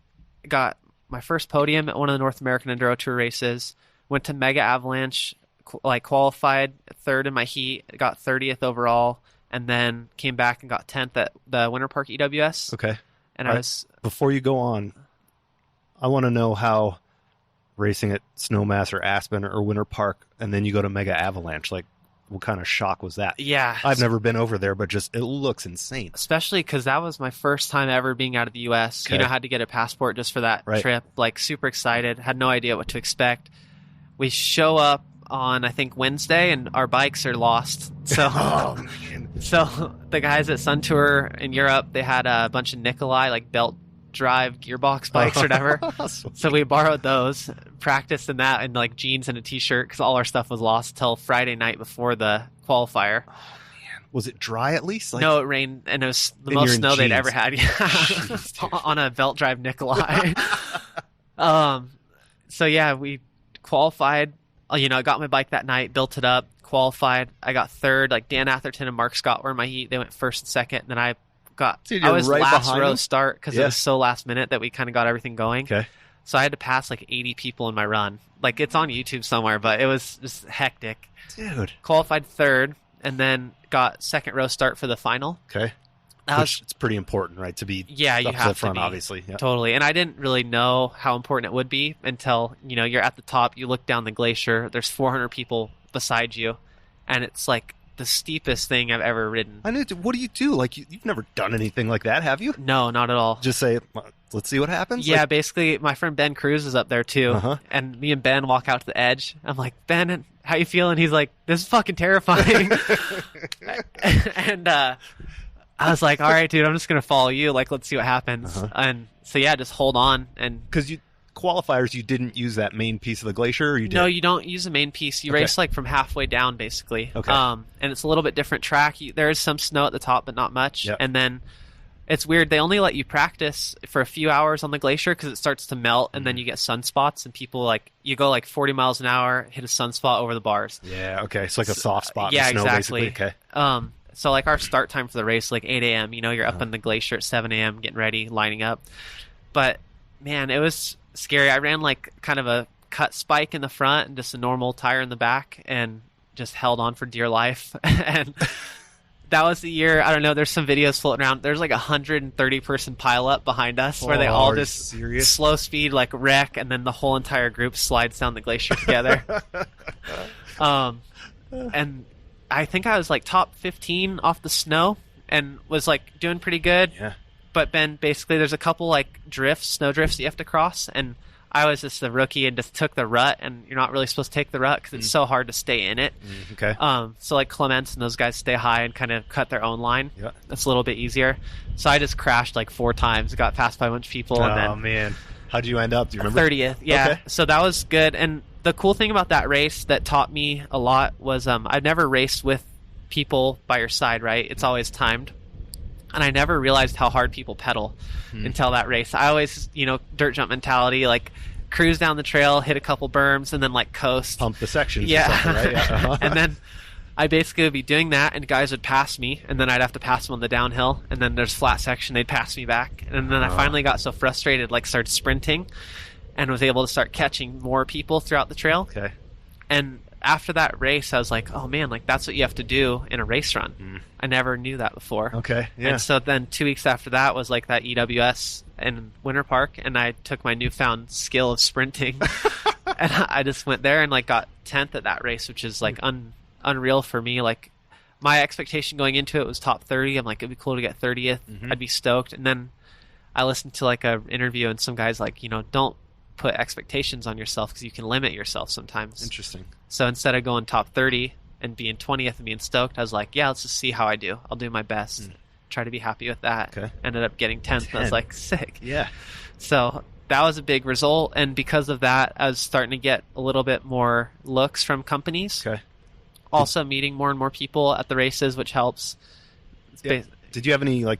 I got my first podium at one of the North American Enduro Tour races, went to Mega Avalanche, qualified third in my heat, got 30th overall, and then came back and got 10th at the Winter Park EWS. Okay. And All right. Before you go on, I want to know how racing at Snowmass or Aspen or Winter Park, and then you go to Mega Avalanche, like what kind of shock was that? Yeah. I've never been over there, but just it looks insane. Especially because that was my first time ever being out of the U.S. Okay. You know, had to get a passport just for that trip. Like, super excited. Had no idea what to expect. We show up on, I think, Wednesday, and our bikes are lost. So, so the guys at Sun Tour in Europe, they had a bunch of Nikolai, like belt drive gearbox bikes or whatever. So we borrowed those, practiced in that, and like jeans and a t-shirt because all our stuff was lost till Friday night before the qualifier. Was it dry at least? No, it rained, and it was the most snow they'd ever had. On a belt drive Nikolai. So yeah, we qualified. You know, I got my bike that night, built it up, qualified. I got third. Like Dan Atherton and Mark Scott were in my heat. They went first and second. And then I was right last row them? start because it was so last minute that we kind of got everything going. Okay. So I had to pass like 80 people in my run. Like, it's on YouTube somewhere, but it was just hectic. Dude. Qualified third, and then got second row start for the final. Okay. It's pretty important, right? To be you up have to the front, to be. obviously. Yeah. Totally. And I didn't really know how important it would be until, you know, you're at the top, you look down the glacier, there's 400 people beside you, and it's like the steepest thing I've ever ridden. I know. What do you do? Like, you've never done anything like that, have you? No, not at all. Just say, let's see what happens? Yeah, like, basically, my friend Ben Cruz is up there too. And me and Ben walk out to the edge. I'm like, Ben, how you feeling? He's like, this is fucking terrifying. And I was like, all right, dude, I'm just going to follow you. Like, let's see what happens. And so, yeah, just hold on. And because qualifiers, you didn't use that main piece of the glacier, or you did? No, you don't use the main piece. You race like from halfway down, basically. Okay. And it's a little bit different track. There is some snow at the top, but not much. Yep. And then it's weird. They only let you practice for a few hours on the glacier because it starts to melt, and then you get sunspots, and people you go like 40 miles an hour, hit a sunspot over the bars. Yeah. Okay. It's like a soft spot. Yeah, in the snow, exactly. Basically. Okay. So like our start time for the race, like 8 a.m. You know, you're up on the glacier at 7 a.m. getting ready, lining up. But man, it was scary. I ran like kind of a cut spike in the front and just a normal tire in the back, and just held on for dear life. And that was the year. I don't know. There's some videos floating around. There's like 130 person pile up behind us where they all just slow speed like wreck, and then the whole entire group slides down the glacier together. And I think I was like top 15 off the snow and was like doing pretty good. Yeah. But then basically there's a couple like snow drifts you have to cross, and I was just the rookie and just took the rut, and you're not really supposed to take the rut because it's so hard to stay in it. Okay. So like Clements and those guys stay high and kind of cut their own line. Yeah. That's a little bit easier. So I just crashed like 4 times, got passed by a bunch of people. Oh, and then man. How'd you end up? Do you remember? 30th. Yeah. Okay. So that was good. And the cool thing about that race that taught me a lot was I've never raced with people by your side, right? It's always timed. And I never realized how hard people pedal until that race. I always, dirt jump mentality, like cruise down the trail, hit a couple berms, and then like coast. Pump the sections. Yeah. Or something, right? Yeah. And then I basically would be doing that, and guys would pass me, and then I'd have to pass them on the downhill, and then there's flat section, they'd pass me back. And then I finally got so frustrated, like started sprinting, and was able to start catching more people throughout the trail. Okay. And after that race, I was like, oh man, like that's what you have to do in a race run. I never knew that before. Okay. Yeah. And so then 2 weeks after that was like that EWS in Winter Park, and I took my newfound skill of sprinting and I just went there and like got 10th at that race, which is like unreal for me. Like my expectation going into it was top 30. I'm like, it'd be cool to get 30th. I'd be stoked. And then I listened to like a interview, and some guys like, don't put expectations on yourself because you can limit yourself sometimes. Interesting. So instead of going top 30 and being 20th and being stoked, I was like, yeah, let's just see how I do. I'll do my best. Try to be happy with that. Okay. Ended up getting 10th. I was like, sick. Yeah. So that was a big result. And because of that, I was starting to get a little bit more looks from companies. Okay. Also meeting more and more people at the races, which helps. Yeah. Did you have any like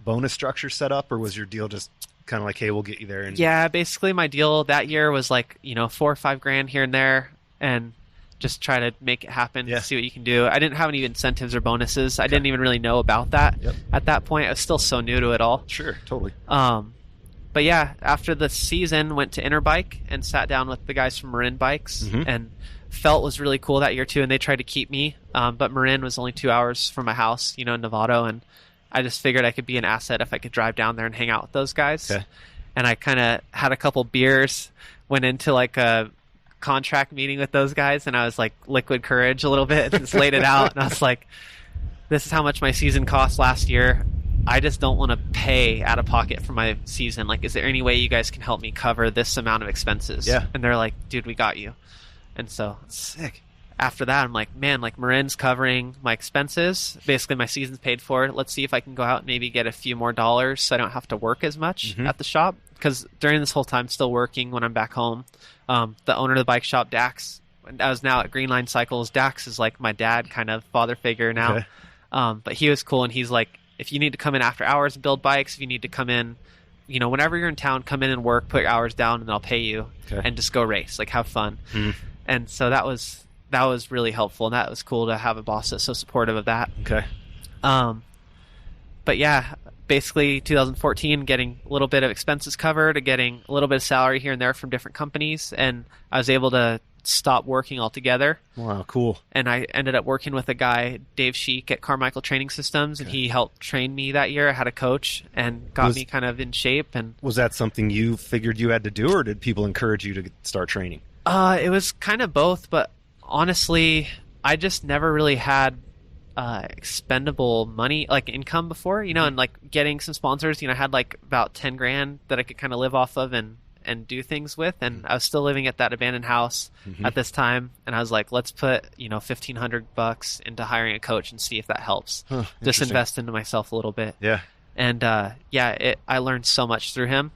bonus structure set up, or was your deal just kind of like, hey, we'll get you there. And Yeah, basically my deal that year was like, $4 or $5 grand here and there, and just try to make it happen, see what you can do. I didn't have any incentives or bonuses. I didn't even really know about that at that point. I was still so new to it all. Sure, totally. But yeah, after the season, went to Interbike and sat down with the guys from Marin Bikes, and Felt was really cool that year too, and they tried to keep me. But Marin was only 2 hours from my house, in Novato, and I just figured I could be an asset if I could drive down there and hang out with those guys. Okay. And I kind of had a couple beers, went into like a contract meeting with those guys, and I was like liquid courage a little bit and just laid it out, and I was like, this is how much my season cost last year. I just don't want to pay out of pocket for my season. Like, is there any way you guys can help me cover this amount of expenses? Yeah. And they're like, dude, we got you. And so sick. After that, I'm like, man, like Marin's covering my expenses. Basically, my season's paid for. Let's see if I can go out and maybe get a few more dollars so I don't have to work as much at the shop. Because during this whole time, still working when I'm back home. The owner of the bike shop, Dax, I was now at Greenline Cycles. Dax is like my dad, kind of father figure now. Okay. But he was cool, and he's like, if you need to come in after hours and build bikes, if you need to come in, whenever you're in town, come in and work, put your hours down, and I'll pay you, and just go race, like have fun. And so that was really helpful, and that was cool to have a boss that's so supportive of that. Okay. But yeah, basically 2014, getting a little bit of expenses covered, getting a little bit of salary here and there from different companies, and I was able to stop working altogether. Wow, cool. And I ended up working with a guy, Dave Sheik, at Carmichael Training Systems, and he helped train me that year. I had a coach and got me kind of in shape. And was that something you figured you had to do, or did people encourage you to start training? It was kind of both, but honestly, I just never really had expendable money, like income before, and like getting some sponsors, I had like about 10 grand that I could kind of live off of and do things with. And I was still living at that abandoned house at this time. And I was like, let's put, $1,500 into hiring a coach and see if that helps. Just invest into myself a little bit. Yeah. And I learned so much through him.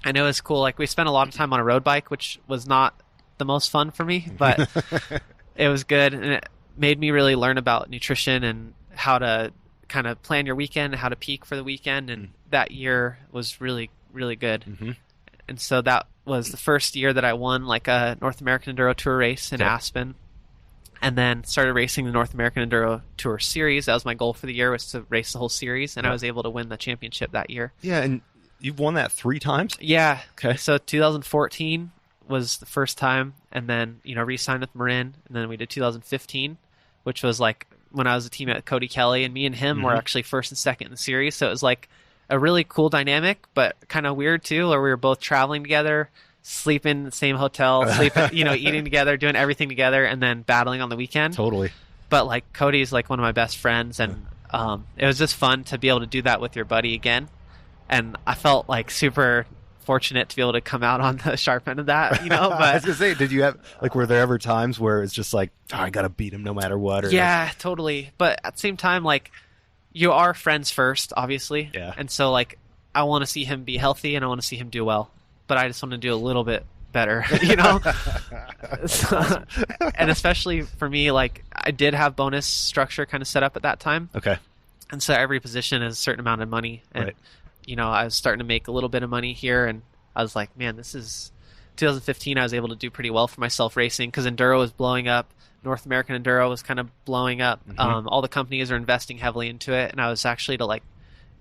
And it was cool. Like, we spent a lot of time on a road bike, which was not the most fun for me, but it was good. And it made me really learn about nutrition and how to kind of plan your weekend, how to peak for the weekend. And that year was really, really good. And so that was the first year that I won like a North American Enduro Tour race in Aspen, and then started racing the North American Enduro Tour Series. That was my goal for the year, was to race the whole series, and I was able to win the championship that year. Yeah, and you've won that 3 times? Yeah. Okay. So 2014 was the first time, and then, re-signed with Marin, and then we did 2015, which was like when I was a teammate with Cody Kelly, and me and him were actually first and second in the series, so it was like a really cool dynamic, but kind of weird too, where we were both traveling together, sleeping in the same hotel, eating together, doing everything together, and then battling on the weekend. Totally. But like, Cody's like one of my best friends, and it was just fun to be able to do that with your buddy again. And I felt like super fortunate to be able to come out on the sharp end of that, But I was gonna say, did you have were there ever times where it's just like, I gotta beat him no matter what? Or yeah, totally. But at the same time, like, you are friends first, obviously. Yeah. And so, like, I want to see him be healthy and I want to see him do well. But I just want to do a little bit better, So, and especially for me, like, I did have bonus structure kind of set up at that time. Okay. And so every position is a certain amount of money. And, I was starting to make a little bit of money here. And I was like, man, this is 2015. I was able to do pretty well for myself racing because Enduro was blowing up. North American Enduro was kind of blowing up. All the companies are investing heavily into it, and I was actually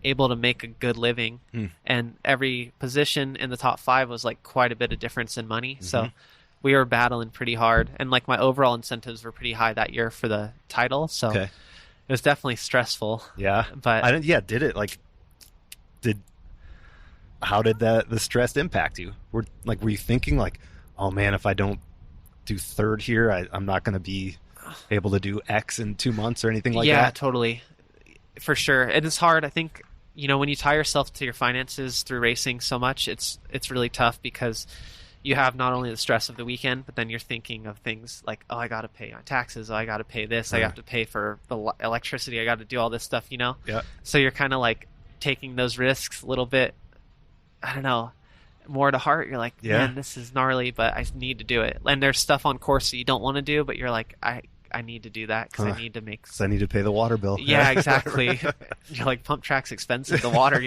able to make a good living. And every position in the top 5 was like quite a bit of difference in money. So we were battling pretty hard, and like my overall incentives were pretty high that year for the title. So it was definitely stressful. Yeah, but how did the stress impact you? Were you thinking like, oh man, if I don't do third here, I'm not going to be able to do X in 2 months or anything like that? Yeah, totally. For sure. And it's hard. I think, when you tie yourself to your finances through racing so much, it's really tough because you have not only the stress of the weekend, but then you're thinking of things like, oh, I got to pay my taxes. Oh, I got to pay this. I have to pay for the electricity. I got to do all this stuff, Yeah. So you're kind of like taking those risks a little bit, I don't know, more to heart. You're like, man, this is gnarly, but I need to do it. And there's stuff on course that you don't want to do, but you're like, I need to do that because I need to make. Because I need to pay the water bill. Yeah, exactly. You're like, pump track's expensive, the water,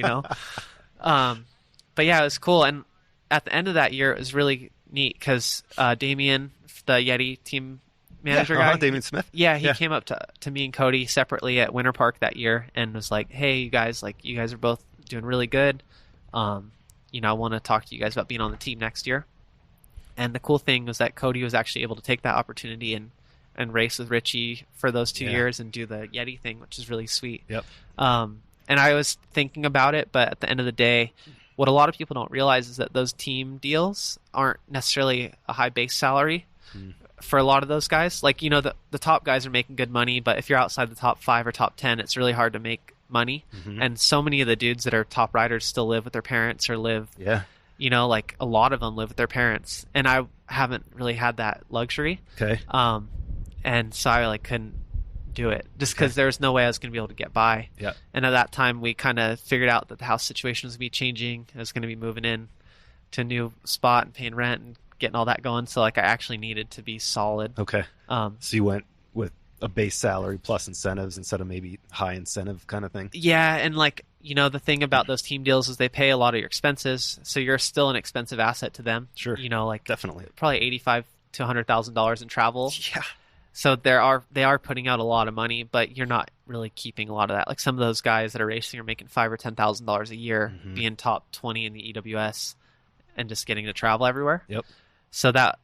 But yeah, it was cool. And at the end of that year, it was really neat because Damien, the Yeti team manager guy, Damien Smith. Yeah, he came up to me and Cody separately at Winter Park that year and was like, "Hey, you guys are both doing really good. I want to talk to you guys about being on the team next year." And the cool thing was that Cody was actually able to take that opportunity and race with Richie for those 2 years and do the Yeti thing, which is really sweet. Yep. And I was thinking about it, but at the end of the day, what a lot of people don't realize is that those team deals aren't necessarily a high base salary for a lot of those guys. Like, the top guys are making good money, but if you're outside the top 5 or top 10, it's really hard to make money. And so many of the dudes that are top riders still live with their parents or live, like a lot of them live with their parents. And I haven't really had that luxury. Okay. And so I couldn't do it just because there was no way I was going to be able to get by. Yeah. And at that time we kind of figured out that the house situation was going to be changing. I was going to be moving in to a new spot and paying rent and getting all that going. So I actually needed to be solid. Okay. So you went with a base salary plus incentives instead of maybe high incentive kind of thing. Yeah. And the thing about those team deals is they pay a lot of your expenses. So you're still an expensive asset to them. Sure. Definitely. Probably $85,000 to $100,000 in travel. Yeah. So they are putting out a lot of money, but you're not really keeping a lot of that. Like some of those guys that are racing are making $5,000 or $10,000 a year, being top 20 in the EWS, and just getting to travel everywhere. Yep. So that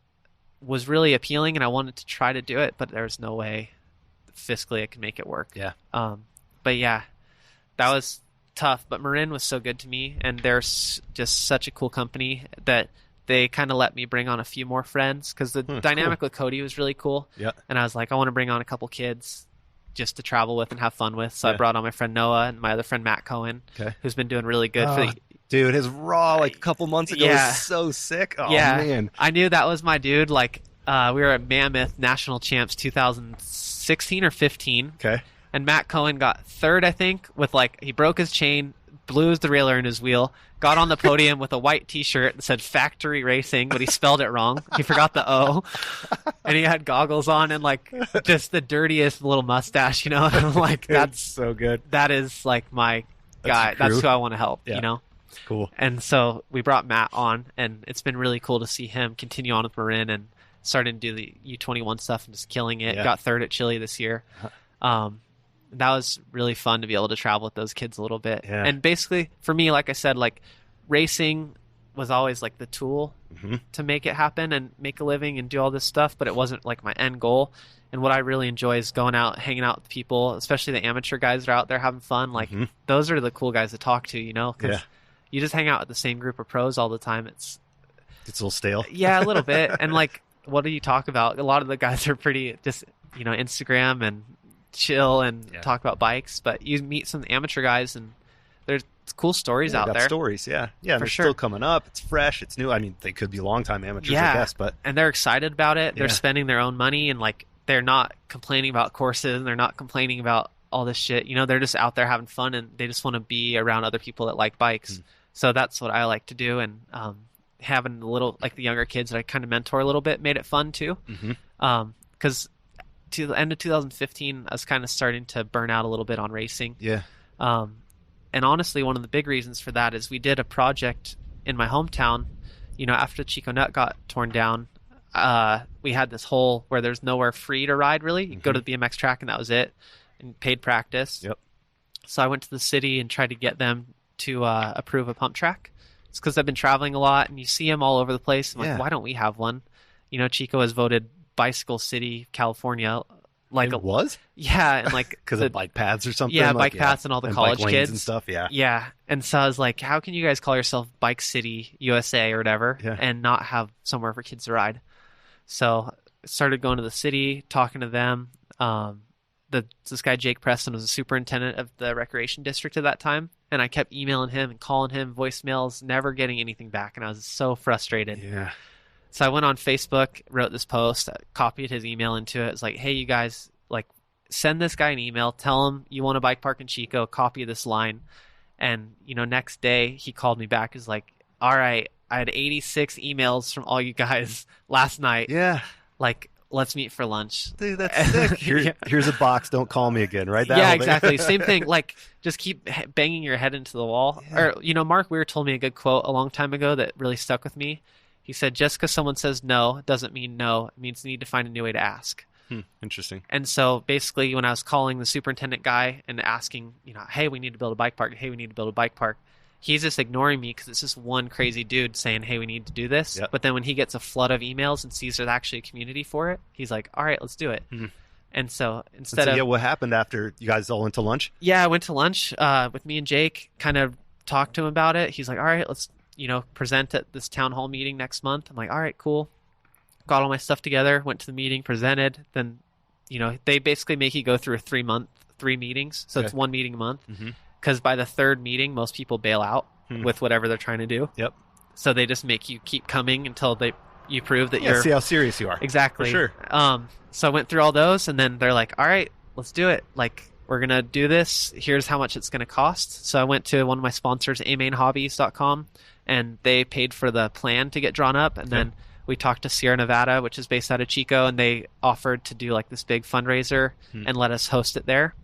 was really appealing, and I wanted to try to do it, but there was no way fiscally I could make it work. Yeah. But yeah, that was tough. But Marin was so good to me, and they're just such a cool company that they kind of let me bring on a few more friends because the dynamic with Cody was really cool. Yeah. And I was like, I want to bring on a couple kids just to travel with and have fun with. So I brought on my friend Noah and my other friend Matt Cohen, who's been doing really good. Dude, his raw a couple months ago was so sick. Oh, man. I knew that was my dude. We were at Mammoth National Champs 2016 or 15. Okay. And Matt Cohen got third, I think, with he broke his chain, blew the derailleur in his wheel, got on the podium with a white t-shirt that said Factory Racing, but he spelled it wrong. He forgot the O. And he had goggles on and just the dirtiest little mustache, that's so good. That is my guy. That's who I want to help, Cool. And so we brought Matt on, and it's been really cool to see him continue on with Marin and starting to do the U21 stuff and just killing it. Got third at Chile this year. That was really fun to be able to travel with those kids a little bit. Yeah. And basically, for me, like I said, racing was always the tool to make it happen and make a living and do all this stuff, but it wasn't my end goal. And what I really enjoy is going out, hanging out with people, especially the amateur guys that are out there having fun. Those are the cool guys to talk to, because you just hang out with the same group of pros all the time. It's a little stale. Yeah, a little bit. And what do you talk about? A lot of the guys are pretty just, Instagram and chill and talk about bikes, but you meet some amateur guys and there's cool stories out there. Stories, yeah, and they're still coming up. It's fresh, it's new. I mean, they could be longtime amateurs, I guess, and they're excited about it. They're spending their own money and they're not complaining about courses and they're not complaining about all this shit. They're just out there having fun and they just want to be around other people that like bikes. So that's what I like to do, and having the little the younger kids that I kind of mentor a little bit made it fun too. Because to the end of 2015, I was kind of starting to burn out a little bit on racing. Yeah. And honestly, one of the big reasons for that is we did a project in my hometown. After Chico Nut got torn down, we had this hole where there's nowhere free to ride, really. You go to the BMX track and that was it, and paid practice. Yep. So I went to the city and tried to get them to approve a pump track. It's because I've been traveling a lot and you see them all over the place. I'm why don't we have one? Chico has voted Bicycle City, California. It was? Yeah. And because of bike paths or something? Yeah, bike paths and all the and college bike lanes kids. And stuff, yeah. Yeah. And so I was like, how can you guys call yourself Bike City, USA or whatever, and not have somewhere for kids to ride? So I started going to the city, talking to them. This guy, Jake Preston, was the superintendent of the recreation district at that time. And I kept emailing him and calling him, voicemails, never getting anything back. And I was so frustrated. Yeah. So I went on Facebook, wrote this post, copied his email into it. It's like, hey, you guys, send this guy an email, tell him you want a bike park in Chico, copy this line. And, next day he called me back. He's like, all right, I had 86 emails from all you guys last night. Yeah. let's meet for lunch. Dude, that's sick. Here's a box. Don't call me again, right? Yeah, exactly. Same thing. Like, just keep banging your head into the wall. Yeah. Or, Mark Weir told me a good quote a long time ago that really stuck with me. He said, just because someone says no doesn't mean no. It means you need to find a new way to ask. Interesting. And so basically when I was calling the superintendent guy and asking, hey, we need to build a bike park. Hey, we need to build a bike park. He's just ignoring me because it's just one crazy dude saying, hey, we need to do this. Yep. But then when he gets a flood of emails and sees there's actually a community for it, he's like, all right, let's do it. And so what happened after you guys all went to lunch? Yeah, I went to lunch with me and Jake, kind of talked to him about it. He's like, all right, let's, present at this town hall meeting next month. I'm like, all right, cool. Got all my stuff together, went to the meeting, presented. Then, they basically make you go through 3 meetings. So It's 1 meeting a month. Because by the 3rd meeting, most people bail out with whatever they're trying to do. Yep. So they just make you keep coming until you prove that you're... see how serious you are. Exactly. For sure. So I went through all those, and then they're like, all right, let's do it. Like, we're going to do this. Here's how much it's going to cost. So I went to one of my sponsors, amainhobbies.com, and they paid for the plan to get drawn up. And then we talked to Sierra Nevada, which is based out of Chico, and they offered to do like this big fundraiser and let us host it there.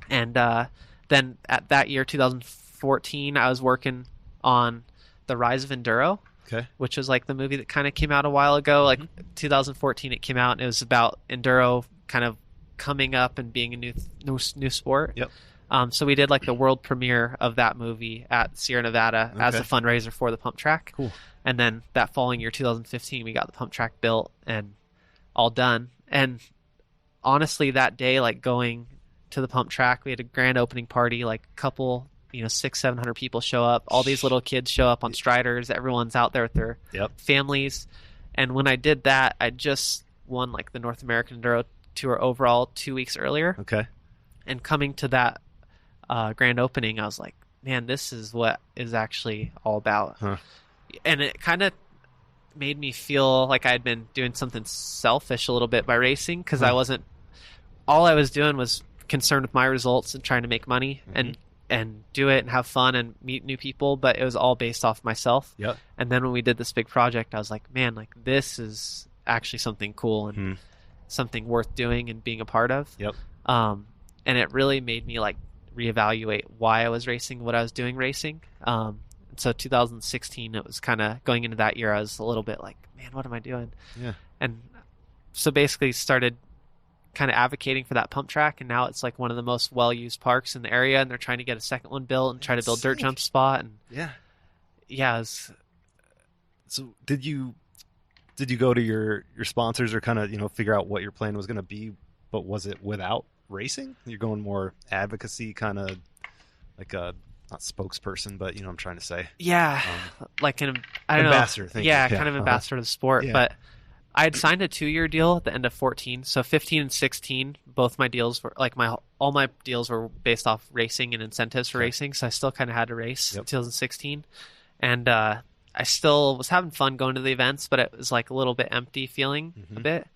And then at that year, 2014, I was working on the Rise of Enduro, which was like the movie that kind of came out a while ago. Like 2014, it came out, and it was about enduro kind of coming up and being a new sport. Yep. So we did like the world premiere of that movie at Sierra Nevada as a fundraiser for the pump track. Cool. And then that following year, 2015, we got the pump track built and all done. And honestly, that day, like going to the pump track, we had a grand opening party, like a couple, 600-700 people show up. All these little kids show up on striders. Everyone's out there with their families. And when I did that, I just won like the North American Enduro Tour overall 2 weeks earlier. Okay. And coming to that grand opening, I was like, man, this is what is actually all about. And it kind of made me feel like I'd been doing something selfish a little bit by racing, because all I was doing was concerned with my results and trying to make money and do it and have fun and meet new people, but it was all based off myself. Yep. And then when we did this big project, I was like, man, like this is actually something cool and something worth doing and being a part of. Yep. And it really made me like reevaluate why I was racing, what I was doing racing. So 2016, it was kind of going into that year, I was a little bit like, man, what am I doing? Yeah. And so basically started kind of advocating for that pump track, and now it's like one of the most well-used parks in the area, and they're trying to get a second one built and try to build dirt jump spot. And so did you go to your sponsors or kind of figure out what your plan was going to be, but was it without racing? You're going more advocacy, kind of like a not spokesperson, but I'm trying to say like an ambassador. Kind of ambassador of the sport. But I had signed a 2-year deal at the end of 14. So 15 and 16, both my deals were like all my deals were based off racing and incentives for racing. So I still kind of had to race in 2016. And I still was having fun going to the events, but it was like a little bit empty feeling a bit.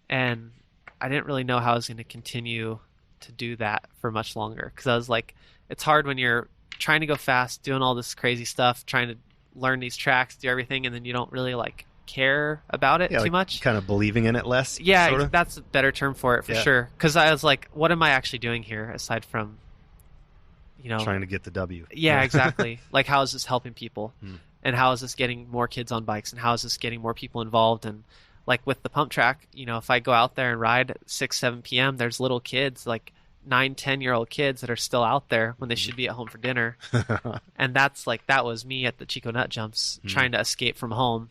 And I didn't really know how I was going to continue to do that for much longer. Cause I was like, it's hard when you're trying to go fast, doing all this crazy stuff, trying to learn these tracks, do everything. And then you don't really like care about it too much. Kind of believing in it less. Yeah, sorta? That's a better term for it for sure. Because I was like, what am I actually doing here aside from, trying to get the W? Yeah, exactly. Like, how is this helping people? And how is this getting more kids on bikes? And how is this getting more people involved? And like with the pump track, if I go out there and ride at 6, 7 p.m., there's little kids, like 9-10-year-old kids that are still out there when they should be at home for dinner. And that was me at the Chico Nut Jumps trying to escape from home,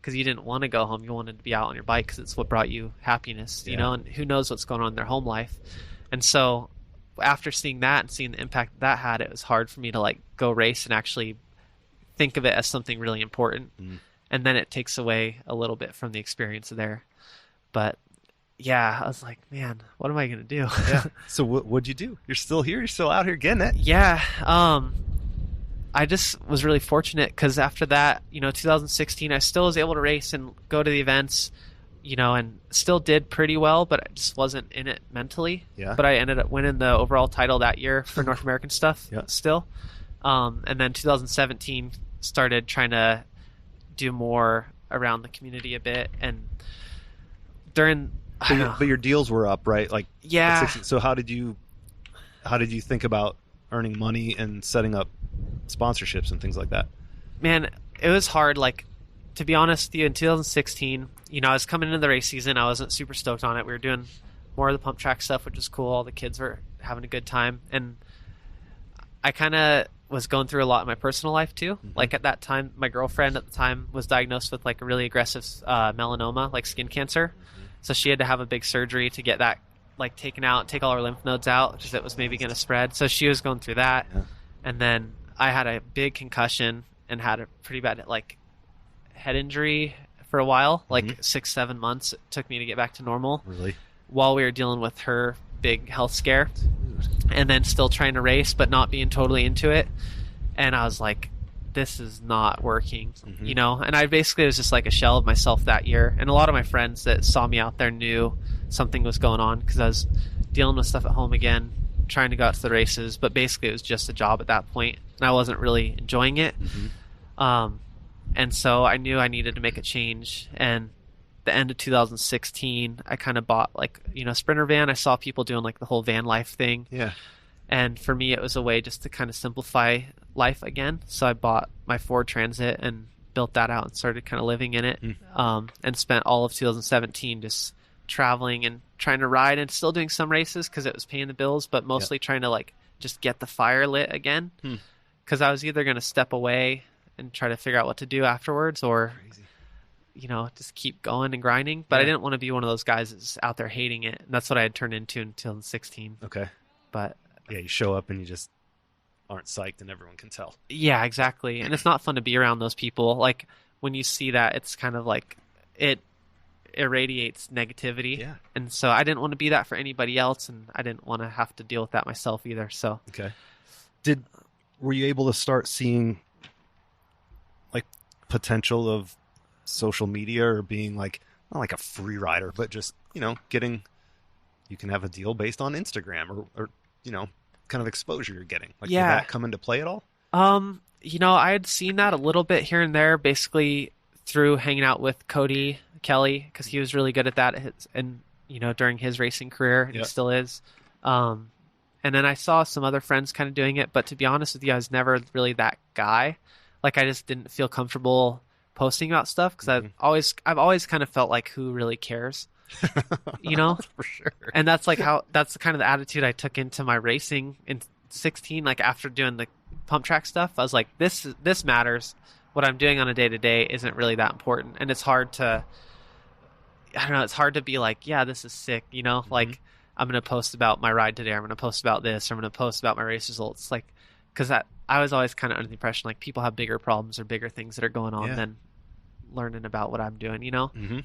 because you didn't want to go home. You wanted to be out on your bike because it's what brought you happiness, and who knows what's going on in their home life. And so after seeing that and seeing the impact that had, it was hard for me to like go race and actually think of it as something really important. And then it takes away a little bit from the experience there. But yeah, I was like, man, what am I going to do? So what'd you do? You're still here. You're still out here getting it. Yeah. I just was really fortunate because after that, 2016, I still was able to race and go to the events, and still did pretty well, but I just wasn't in it mentally. Yeah. But I ended up winning the overall title that year for North American stuff still. And then 2017 started trying to do more around the community a bit, and during, I don't know. But your deals were up, right? Like, Yeah. at 16. So how did you think about earning money and setting up sponsorships and things like that? Man, it was hard. Like, to be honest with you, in 2016, I was coming into the race season. I wasn't super stoked on it. We were doing more of the pump track stuff, which was cool. All the kids were having a good time. And I kind of was going through a lot in my personal life too. Mm-hmm. Like, at that time, my girlfriend at the time was diagnosed with like a really aggressive melanoma, like skin cancer. Mm-hmm. So she had to have a big surgery to get that like taken out, take all her lymph nodes out, because it was maybe going to spread. So she was going through that. Yeah. And then I had a big concussion and had a pretty bad like head injury for a while, like 6-7 months it took me to get back to normal. Really? While we were dealing with her big health scare. And then still trying to race, but not being totally into it. And I was like, this is not working, And I basically was just like a shell of myself that year. And a lot of my friends that saw me out there knew something was going on, because I was dealing with stuff at home again, trying to go out to the races. But basically it was just a job at that point, and I wasn't really enjoying it. And so I knew I needed to make a change. And the end of 2016, I kind of bought like, a Sprinter van. I saw people doing like the whole van life thing. Yeah. And for me, it was a way just to kind of simplify life again. So I bought my Ford Transit and built that out and started kind of living in it. And spent all of 2017 just traveling and trying to ride and still doing some races because it was paying the bills, but mostly trying to like just get the fire lit again. Because I was either going to step away and try to figure out what to do afterwards, or just keep going and grinding. But I didn't want to be one of those guys that's out there hating it. And that's what I had turned into in 2016. Okay. But yeah, you show up and you just aren't psyched, and everyone can tell. Yeah, exactly. And it's not fun to be around those people. Like, when you see that, it's kind of like it irradiates negativity. Yeah. And so I didn't want to be that for anybody else, and I didn't want to have to deal with that myself either. So okay. Were you able to start seeing like potential of social media, or being like, not like a free rider, but just, getting, you can have a deal based on Instagram or kind of exposure you're getting? Like, did that come into play at all? I had seen that a little bit here and there, basically through hanging out with Cody Kelly, because he was really good at that during his racing career, and he still is. And then I saw some other friends kind of doing it, but to be honest with you, I was never really that guy. Like, I just didn't feel comfortable posting about stuff, because I've always kind of felt like, who really cares? For sure. And that's that's kind of the attitude I took into my racing in 16. Like, after doing the pump track stuff, I was like, this matters. What I'm doing on a day to day isn't really that important. And it's hard to be like, yeah, this is sick. Like, I'm going to post about my ride today. I'm going to post about this. Or I'm going to post about my race results. Like, because I was always kind of under the impression like people have bigger problems or bigger things that are going on than learning about what I'm doing,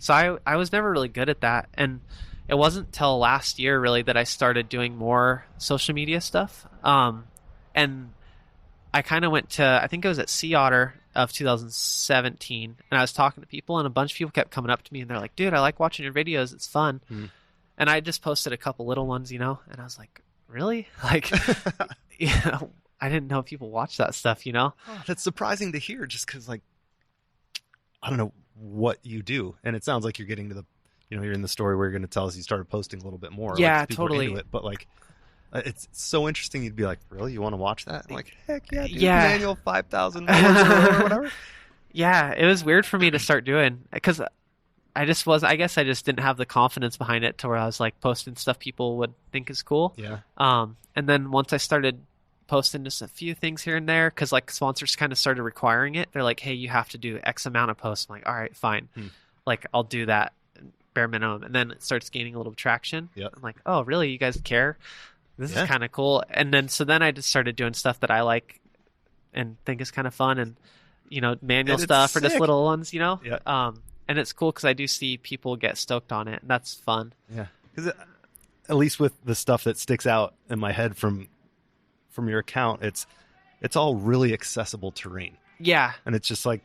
So I was never really good at that. And it wasn't till last year really that I started doing more social media stuff. And I kind of went to, I think it was at Sea Otter of 2017, and I was talking to people, and a bunch of people kept coming up to me, and they're like, dude, I like watching your videos. It's fun. And I just posted a couple little ones, and I was like, really? Like, I didn't know people watch that stuff, Oh, that's surprising to hear, just because, like, I don't know what you do. And it sounds like you're getting to the, you're in the story where you're going to tell us you started posting a little bit more. Yeah, like, people are totally. into it, but like, it's so interesting. You'd be like, really? You want to watch that? I'm like, heck yeah, dude. Yeah. Manual 5,000 or whatever. Yeah, it was weird for me to start doing, because I guess I just didn't have the confidence behind it to where I was like posting stuff people would think is cool. Yeah. And then once I started posting just a few things here and there, because like sponsors kind of started requiring it. They're like, hey, you have to do X amount of posts. I'm like, all right, fine. Like, I'll do that bare minimum. And then it starts gaining a little traction. Yep. I'm like, oh, really? You guys care? This is kind of cool. And then I just started doing stuff that I like and think is kind of fun, and manual stuff or just little ones, Yeah. And it's cool because I do see people get stoked on it, and that's fun. Yeah. Because at least with the stuff that sticks out in my head from your account, it's all really accessible terrain. Yeah. And it's just like,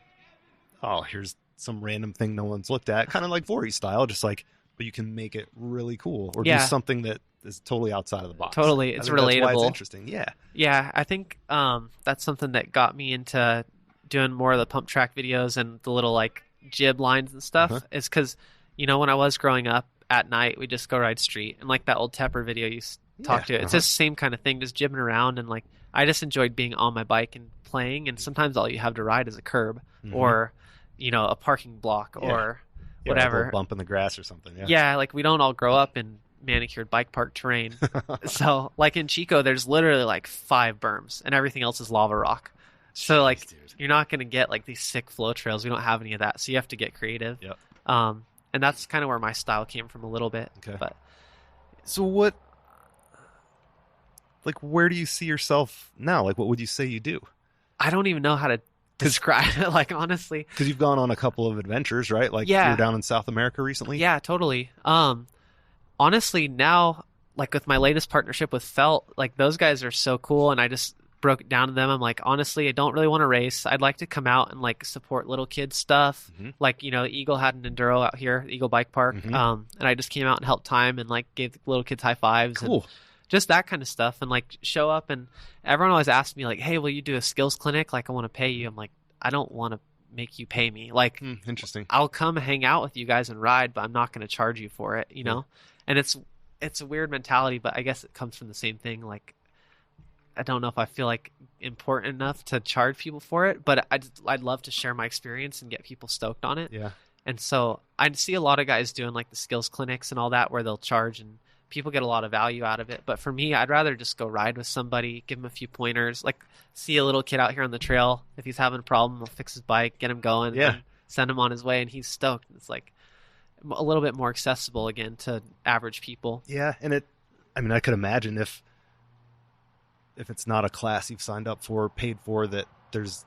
oh, here's some random thing no one's looked at, kind of like Vori style, just like, but you can make it really cool, or do something that is totally outside of the box. Totally. It's relatable. That's why it's interesting. Yeah. Yeah. I think that's something that got me into doing more of the pump track videos and the little like jib lines and stuff, is because, when I was growing up at night we just go ride street, and like that old Tepper video you talked to, it's just the same kind of thing, just jibbing around, and like I just enjoyed being on my bike and playing, and sometimes all you have to ride is a curb or a parking block or whatever, like a bump in the grass or something. Like we don't all grow up in manicured bike park terrain. So like in Chico there's literally like 5 berms and everything else is lava rock. So like you're not going to get like these sick flow trails. We don't have any of that, so you have to get creative. And that's kind of where my style came from a little bit. But so where do you see yourself now? Like what would you say you do? I don't even know how to describe it, like, honestly, because you've gone on a couple of adventures, right? Like you were down in South America recently. Yeah, totally. Honestly, now, like with my latest partnership with Felt, like those guys are so cool, and I just broke it down to them. I'm like, honestly, I don't really want to race. I'd like to come out and like support little kids stuff. Like, Eagle had an enduro out here, Eagle Bike Park. And I just came out and helped time and like gave the little kids high fives. Cool. And just that kind of stuff, and like show up, and everyone always asks me like, hey, will you do a skills clinic? Like, I want to pay you. I'm like, I don't want to make you pay me. Like, interesting. I'll come hang out with you guys and ride, but I'm not going to charge you for it, you know? And it's a weird mentality, but I guess it comes from the same thing. Like, I don't know if I feel like important enough to charge people for it, but I'd love to share my experience and get people stoked on it. Yeah. And so I see a lot of guys doing like the skills clinics and all that, where they'll charge and people get a lot of value out of it. But for me, I'd rather just go ride with somebody, give him a few pointers, like see a little kid out here on the trail. If he's having a problem, I'll fix his bike, get him going, and send him on his way, and he's stoked. It's like a little bit more accessible again to average people. Yeah. And I could imagine if it's not a class you've signed up for, paid for, that there's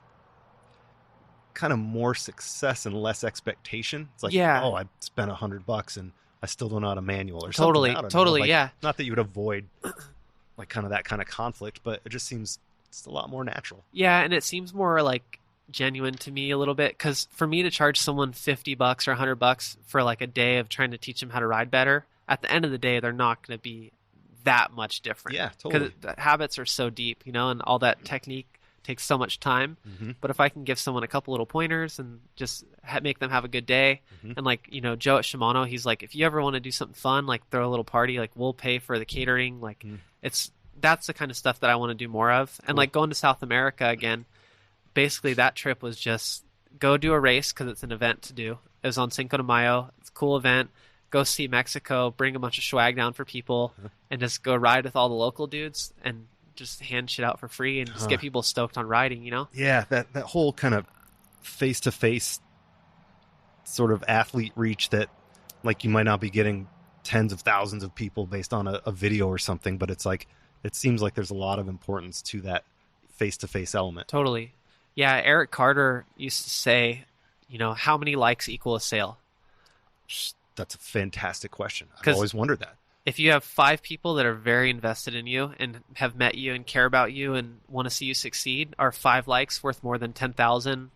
kind of more success and less expectation. It's like, oh, I spent $100 and I still don't know how to manual or something. Totally. Like, not that you would avoid like kind of that kind of conflict, but it just seems it's a lot more natural. Yeah. And it seems more like genuine to me a little bit, because for me to charge someone $50 or $100 for like a day of trying to teach them how to ride better, at the end of the day, they're not going to be that much different. Yeah, totally. Because the habits are so deep, and all that technique takes so much time. But if I can give someone a couple little pointers and just make them have a good day, and like, Joe at Shimano, he's like, if you ever want to do something fun, like throw a little party, like we'll pay for the catering. Like that's the kind of stuff that I want to do more of. And like going to South America again, basically that trip was just go do a race because it's an event to do. It was on Cinco de Mayo. It's a cool event. Go see Mexico, bring a bunch of swag down for people, and just go ride with all the local dudes and just hand shit out for free and just get people stoked on riding, Yeah, that whole kind of face-to-face sort of athlete reach that, like, you might not be getting tens of thousands of people based on a video or something, but it's like, it seems like there's a lot of importance to that face-to-face element. Totally. Yeah, Eric Carter used to say, how many likes equal a sale? That's a fantastic question. I've always wondered that. If you have 5 people that are very invested in you and have met you and care about you and want to see you succeed, are 5 likes worth more than 10,000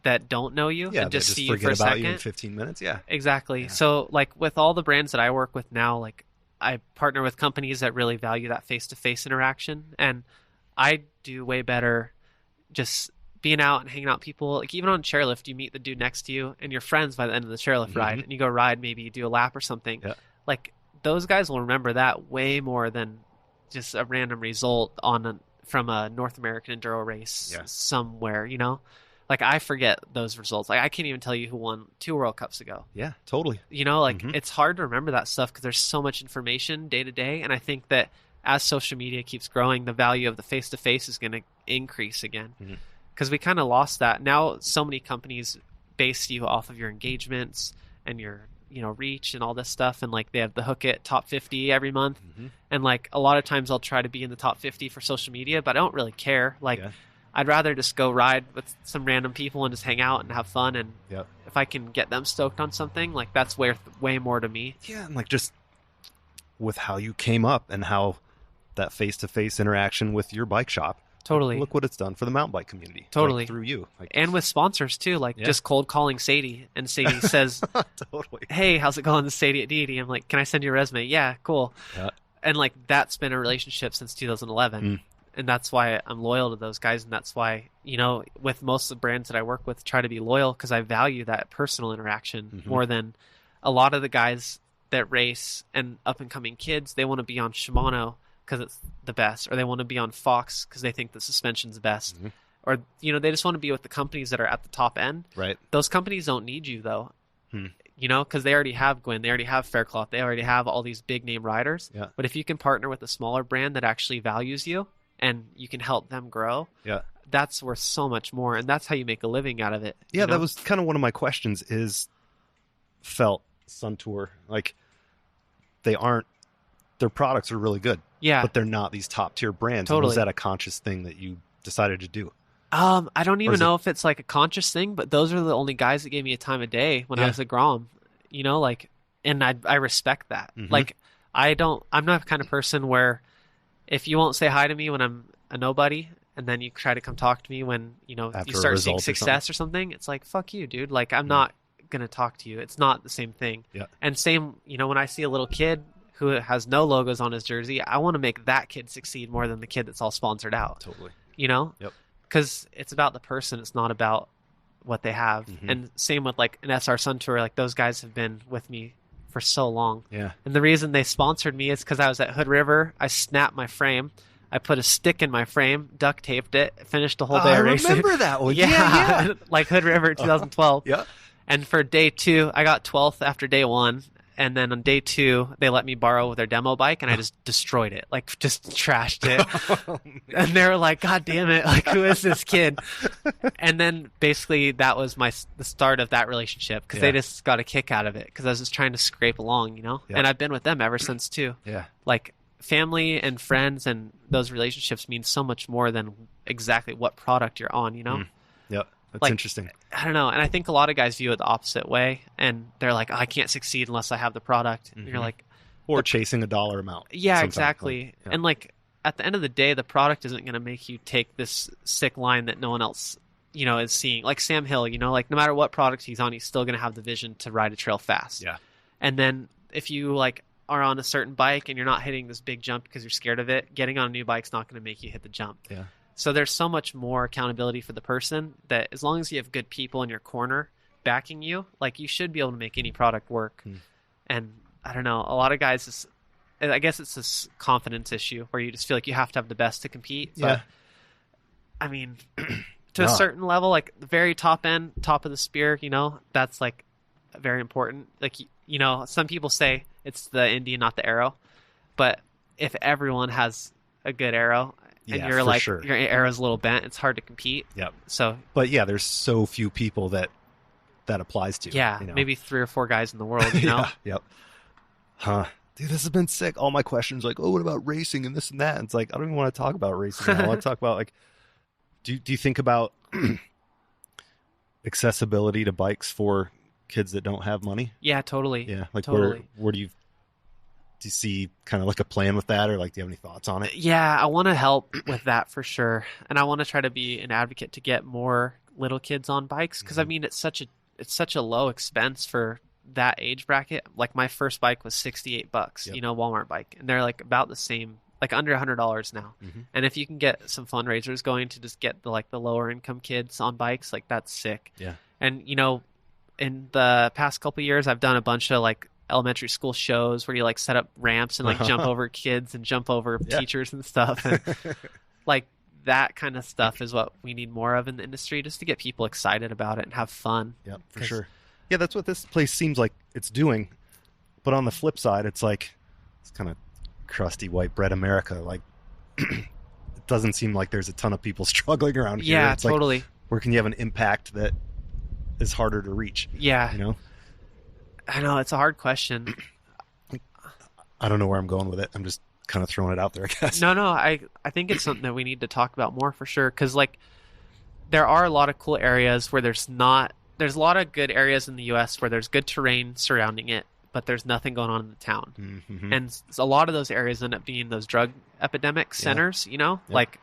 that don't know you and just see you for a second? You in 15 minutes? Yeah. Exactly. Yeah. So like with all the brands that I work with now, like I partner with companies that really value that face-to-face interaction, and I do way better just being out and hanging out with people. Like even on chairlift, you meet the dude next to you and you're friends by the end of the chairlift ride, and you go ride, maybe you do a lap or something. Yeah. Like those guys will remember that way more than just a random result from a North American enduro race somewhere, Like I forget those results. Like I can't even tell you who won 2 World Cups ago. Yeah, totally. It's hard to remember that stuff because there's so much information day to day. And I think that as social media keeps growing, the value of the face-to-face is going to increase again. Because we kind of lost that. Now so many companies base you off of your engagements and your reach and all this stuff, and like they have the Hook It top 50 every month, and like a lot of times I'll try to be in the top 50 for social media, but I don't really care. Like I'd rather just go ride with some random people and just hang out and have fun, and if I can get them stoked on something, like that's way more to me. Yeah, and like just with how you came up and how that face-to-face interaction with your bike shop. Totally. Look what it's done for the mountain bike community. Totally. Like, through you. Like, and with sponsors too, like just cold calling Sadie, and Sadie says, totally. Hey, how's it going? This is Sadie at Deity. I'm like, can I send you a resume? Yeah, cool. Yeah. And like that's been a relationship since 2011. And that's why I'm loyal to those guys. And that's why, with most of the brands that I work with, try to be loyal because I value that personal interaction more than a lot of the guys that race and up and coming kids, they want to be on Shimano because it's the best, or they want to be on Fox because they think the suspension's the best. Mm-hmm. Or, they just want to be with the companies that are at the top end. Right. Those companies don't need you, though. Because they already have Gwin, they already have Faircloth, they already have all these big name riders. Yeah. But if you can partner with a smaller brand that actually values you and you can help them grow, that's worth so much more. And that's how you make a living out of it. Yeah, that was kind of one of my questions is Felt, Suntour, like their products are really good. Yeah. But they're not these top tier brands. Totally. Was that a conscious thing that you decided to do? I don't even know if it's like a conscious thing, but those are the only guys that gave me a time of day when I was at Grom, and I respect that. Mm-hmm. Like, I'm not the kind of person where if you won't say hi to me when I'm a nobody, and then you try to come talk to me when, you start seeing success or something, it's like, fuck you, dude. Like, I'm not going to talk to you. It's not the same thing. Yeah. And same, when I see a little kid who has no logos on his jersey, I want to make that kid succeed more than the kid that's all sponsored out. Totally. Yep. Because it's about the person. It's not about what they have. Mm-hmm. And same with like an SR Suntour. Like those guys have been with me for so long. Yeah. And the reason they sponsored me is because I was at Hood River. I snapped my frame. I put a stick in my frame, duct taped it, finished the whole day of racing. I remember that one. Yeah. Like Hood River 2012. Yeah. And for day 2, I got 12th after day 1. And then on day 2, they let me borrow their demo bike, and I just destroyed it, like just trashed it. And they were like, "God damn it! Like, who is this kid?" And then basically that was the start of that relationship because they just got a kick out of it because I was just trying to scrape along, Yeah. And I've been with them ever since too. Yeah. Like family and friends and those relationships mean so much more than exactly what product you're on, Yep. That's interesting. I don't know. And I think a lot of guys view it the opposite way. And they're like, I can't succeed unless I have the product. And you're like... Or chasing a dollar amount. Yeah, exactly. And like, at the end of the day, the product isn't going to make you take this sick line that no one else, is seeing. Like Sam Hill, like no matter what product he's on, he's still going to have the vision to ride a trail fast. Yeah. And then if you like are on a certain bike and you're not hitting this big jump because you're scared of it, getting on a new bike's not going to make you hit the jump. Yeah. So there's so much more accountability for the person that as long as you have good people in your corner backing you, like you should be able to make any product work. And I don't know, a lot of guys, I guess it's this confidence issue where you just feel like you have to have the best to compete. But I mean, to a certain level, like the very top end, top of the spear, that's like very important. Like, some people say it's the Indy, not the arrow. But if everyone has a good arrow, and you're like, your arrow's a little bent, it's hard to compete. Yep. So, but there's so few people that applies to. Yeah, maybe 3 or 4 guys in the world, Yep. Huh. Dude, this has been sick. All my questions like, oh, what about racing and this and that? And it's like, I don't even want to talk about racing now. I want to talk about like, do you think about accessibility to bikes for kids that don't have money? Yeah, totally. Yeah. Like totally. Where do you see kind of like a plan with that, or like do you have any thoughts on it? Yeah, I want to help with that for sure. And I want to try to be an advocate to get more little kids on bikes because I mean it's such a low expense for that age bracket. Like my first bike was $68, Walmart bike, and they're like about the same, like under $100 now. And if you can get some fundraisers going to just get the lower income kids on bikes, like that's sick. Yeah. And in the past couple of years, I've done a bunch of like elementary school shows where you like set up ramps and like jump over kids and jump over teachers and stuff. And like that kind of stuff is what we need more of in the industry, just to get people excited about it and have fun. Yeah, for sure. Yeah, that's what this place seems like it's doing. But on the flip side, it's like, it's kind of crusty white bread America. Like, it doesn't seem like there's a ton of people struggling around here. Yeah, it's totally. Like, where can you have an impact that is harder to reach? Yeah. I know, it's a hard question. I don't know where I'm going with it. I'm just kind of throwing it out there, I guess. No, I think it's something that we need to talk about more for sure. Because like, there are a lot of cool areas where there's a lot of good areas in the U.S. where there's good terrain surrounding it, but there's nothing going on in the town. And a lot of those areas end up being those drug epidemic centers, like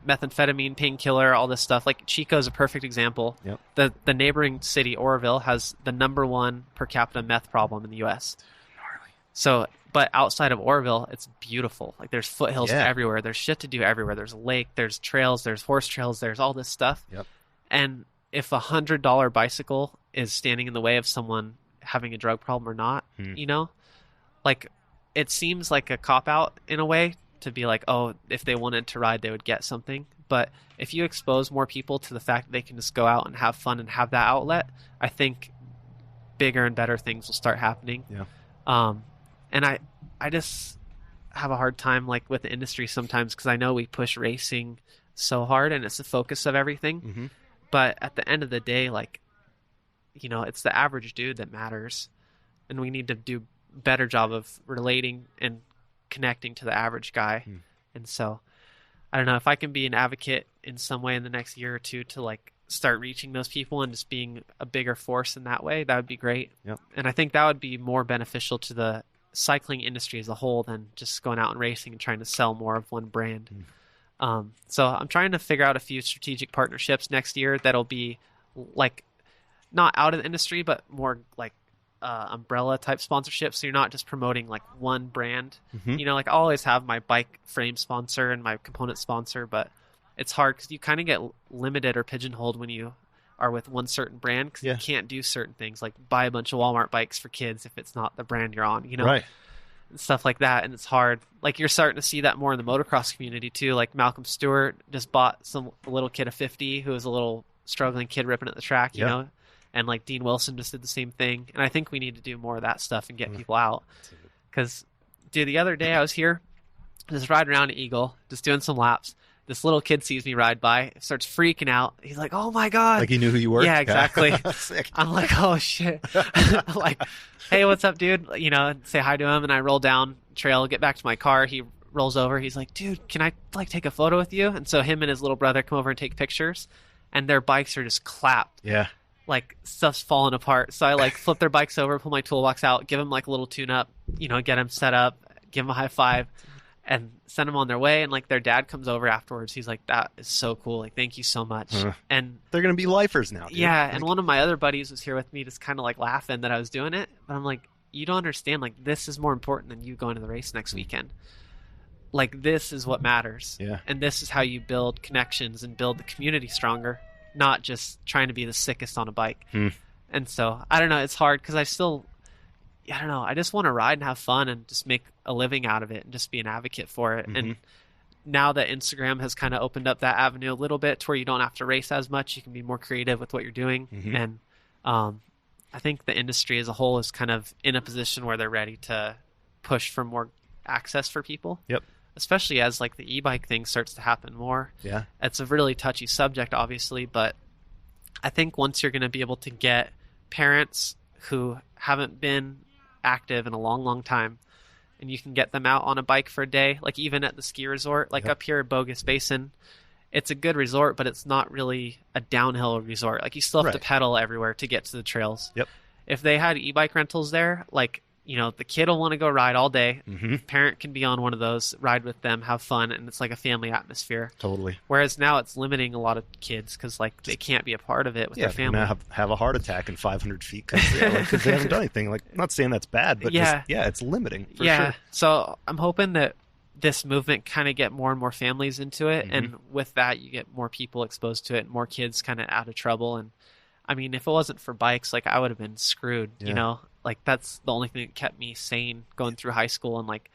methamphetamine, painkiller, all this stuff. Like Chico's a perfect example. Yep. The neighboring city, Oroville, has the #1 per capita meth problem in the U.S. Gnarly. So, but outside of Oroville, it's beautiful. Like there's foothills everywhere. There's shit to do everywhere. There's a lake, there's trails, there's horse trails, there's all this stuff. Yep. And if $100 bicycle is standing in the way of someone having a drug problem or not, like it seems like a cop out in a way to be like, oh, if they wanted to ride, they would get something. But if you expose more people to the fact that they can just go out and have fun and have that outlet, I think bigger and better things will start happening. Yeah. And I just have a hard time like with the industry sometimes, because I know we push racing so hard and it's the focus of everything. Mm-hmm. But at the end of the day, like, you know, it's the average dude that matters, and we need to do a better job of relating and connecting to the average guy. And so I don't know if I can be an advocate in some way in the next year or two to like start reaching those people and just being a bigger force in that way, that would be great. Yep. And I think that would be more beneficial to the cycling industry as a whole than just going out and racing and trying to sell more of one brand. So I'm trying to figure out a few strategic partnerships next year that'll be like not out of the industry, but more like umbrella type sponsorships. So you're not just promoting like one brand. You know, like I always have my bike frame sponsor and my component sponsor, but it's hard because you kind of get limited or pigeonholed when you are with one certain brand, because you can't do certain things like buy a bunch of Walmart bikes for kids if it's not the brand you're on, you know, Right. and stuff like that. And it's hard. Like you're starting to see that more in the motocross community too. Like Malcolm Stewart just bought a little kid of 50 who was a little struggling kid ripping at the track, you know, and like Dean Wilson just did the same thing. And I think we need to do more of that stuff and get people out. Because, dude, the other day I was here, just riding around at Eagle, just doing some laps. This little kid sees me ride by, starts freaking out. He's like, "Oh my God." Like he knew who you were? Yeah, exactly. Sick. I'm like, "Oh shit." Like, "Hey, what's up, dude?" You know, say hi to him, and I roll down trail, get back to my car. He rolls over. He's like, "Dude, can I like take a photo with you?" And so him and his little brother come over and take pictures, and their bikes are just clapped. Yeah. Like stuff's falling apart. So I like flip their bikes over, pull my toolbox out, give them like a little tune up, you know, get them set up, give them a high five, and send them on their way. And like their dad comes over afterwards. He's like, "That is so cool. Like, thank you so much." And they're going to be lifers now. Dude. Yeah. Like, and one of my other buddies was here with me, just kind of like laughing that I was doing it. But I'm like, you don't understand. Like, this is more important than you going to the race next weekend. Like, this is what matters. Yeah. And this is how you build connections and build the community stronger, not just trying to be the sickest on a bike. And so I don't know. It's hard because I don't know. I just want to ride and have fun and just make a living out of it and just be an advocate for it. And now that Instagram has kind of opened up that avenue a little bit to where you don't have to race as much, you can be more creative with what you're doing. And I think the industry as a whole is kind of in a position where they're ready to push for more access for people. Yep. Especially as like the e-bike thing starts to happen more. Yeah. It's a really touchy subject, obviously, but I think once you're going to be able to get parents who haven't been active in a long, long time, and you can get them out on a bike for a day, like even at the ski resort, like up here at Bogus Basin, it's a good resort, but it's not really a downhill resort. Like you still have to pedal everywhere to get to the trails. Yep. If they had e-bike rentals there, like, you know, the kid will want to go ride all day. Parent can be on one of those, ride with them, have fun, and it's like a family atmosphere. Totally. Whereas now it's limiting a lot of kids because like they can't be a part of it with their family. They're have a heart attack in 500 feet because they haven't done anything. Like, I'm not saying that's bad, but it's limiting for sure. So I'm hoping that this movement kind of get more and more families into it, and with that you get more people exposed to it, and more kids kind of out of trouble. And I mean, if it wasn't for bikes, like I would have been screwed. You know, like that's the only thing that kept me sane going through high school, and like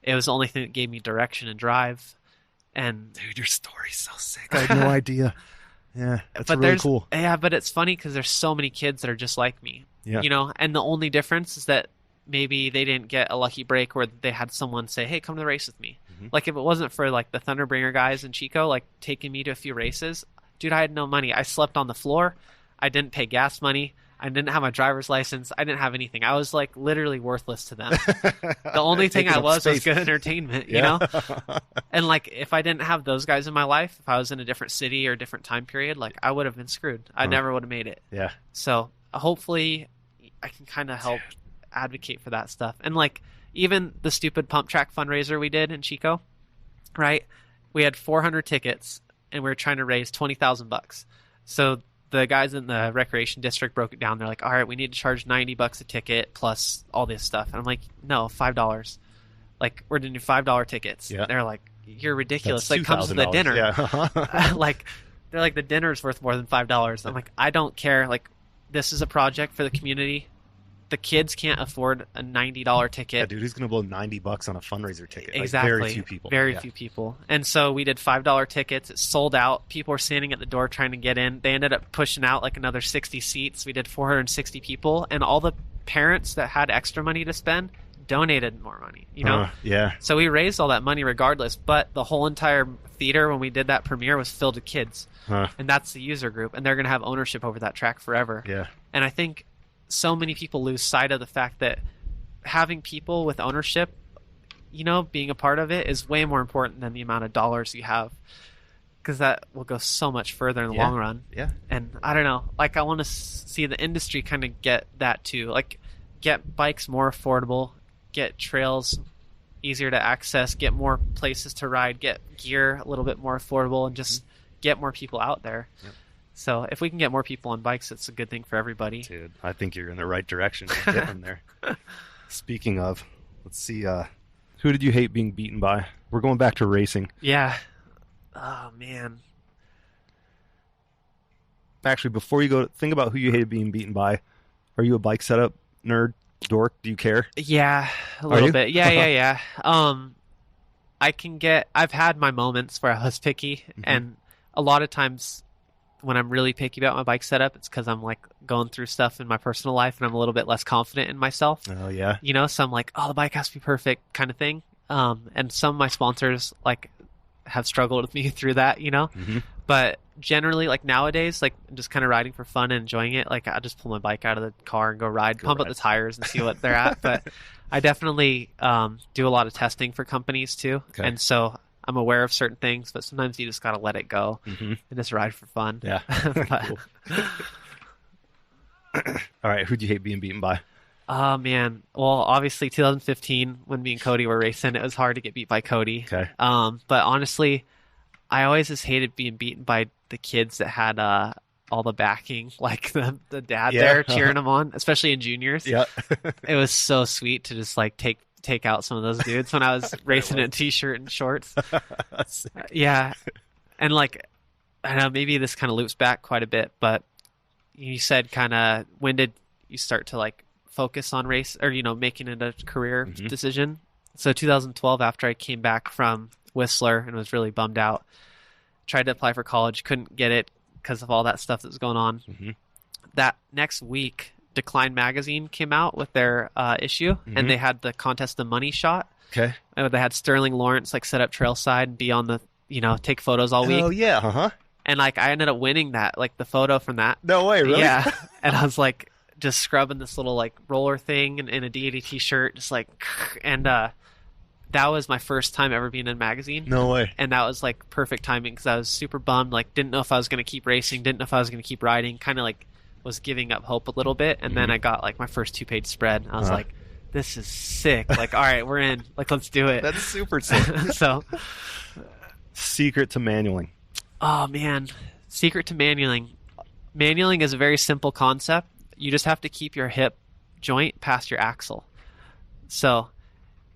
it was the only thing that gave me direction and drive. And dude, your story's so sick. I had no idea. Yeah, that's really cool. Yeah, but it's funny because there's so many kids that are just like me. Yeah. You know, and the only difference is that maybe they didn't get a lucky break where they had someone say, "Hey, come to the race with me." Like if it wasn't for like the Thunderbringer guys in Chico, like taking me to a few races, dude, I had no money. I slept on the floor. I didn't pay gas money. I didn't have my driver's license. I didn't have anything. I was like literally worthless to them. The only thing I was good entertainment, you know? And like if I didn't have those guys in my life, if I was in a different city or a different time period, like I would have been screwed. I never would have made it. Yeah. So hopefully I can kind of help advocate for that stuff. And like even the stupid pump track fundraiser we did in Chico, right? We had 400 tickets and we were trying to raise $20,000. So the guys in the recreation district broke it down. They're like, "All right, we need to charge $90 a ticket plus all this stuff." And I'm like, "No, $5. Like we're doing $5 tickets." Yeah. They're like, "You're ridiculous." That's like comes to the dinner. Yeah. Like they're like, the dinner's worth more than $5. I'm like, I don't care. Like this is a project for the community. the kids can't afford a $90 ticket. Yeah, dude, who's going to blow $90 on a fundraiser ticket? Exactly. Like, very few people. Very few people. And so we did $5 tickets. It sold out. People were standing at the door trying to get in. They ended up pushing out like another 60 seats. We did 460 people. And all the parents that had extra money to spend donated more money, you know? Yeah. So we raised all that money regardless. But the whole entire theater when we did that premiere was filled with kids. And that's the user group. And they're going to have ownership over that track forever. Yeah. And I think so many people lose sight of the fact that having people with ownership, you know, being a part of it is way more important than the amount of dollars you have, because that will go so much further in the long run. Yeah. And I don't know, like I want to see the industry kind of get that too, like get bikes more affordable, get trails easier to access, get more places to ride, get gear a little bit more affordable, and just get more people out there. Yep. So if we can get more people on bikes, it's a good thing for everybody. Dude, I think you're in the right direction. You're getting there. Speaking of, let's see, who did you hate being beaten by? We're going back to racing. Yeah. Oh, man. Actually, before you go, think about who you hated being beaten by. Are you a bike setup nerd, dork? Do you care? Yeah, a little bit. Yeah. I've had my moments where I was picky, and a lot of times when I'm really picky about my bike setup, it's because I'm like going through stuff in my personal life and I'm a little bit less confident in myself. Oh yeah. You know, so I'm like, oh, the bike has to be perfect kind of thing. And some of my sponsors like have struggled with me through that, you know, but generally like nowadays, like I'm just kind of riding for fun and enjoying it. Like I just pull my bike out of the car and go pump up the tires and see what they're at. But I definitely do a lot of testing for companies too. Okay. And so I'm aware of certain things, but sometimes you just got to let it go and just ride for fun. Yeah. All right. Who'd you hate being beaten by? Oh, man. Well, obviously 2015 when me and Cody were racing, it was hard to get beat by Cody. Okay. But honestly, I always just hated being beaten by the kids that had all the backing, like the dad there cheering them on, especially in juniors. Yeah. It was so sweet to just like take out some of those dudes when I was racing in a t-shirt and shorts. Yeah. And like, I don't know, maybe this kind of loops back quite a bit, but you said kind of, when did you start to like focus on race or, you know, making it a career decision? So 2012, after I came back from Whistler and was really bummed out, tried to apply for college, couldn't get it because of all that stuff that was going on. That next week, Decline magazine came out with their issue, and they had the contest The Money Shot. Okay. And they had Sterling Lawrence like set up trailside and be on the, you know, take photos all week. Oh yeah, And like I ended up winning that, like the photo from that. No way, really? Yeah. And I was like just scrubbing this little like roller thing in a deity t-shirt, just like, and that was my first time ever being in a magazine. No way. And that was like perfect timing because I was super bummed, like didn't know if I was going to keep racing, didn't know if I was going to keep riding, kind of like was giving up hope a little bit. And then I got like my first 2-page spread. I was like, this is sick. Like, all right, we're in. Like, let's do it. That's super sick. So, secret to manualing. Oh man, secret to manualing. Manualing is a very simple concept. You just have to keep your hip joint past your axle. So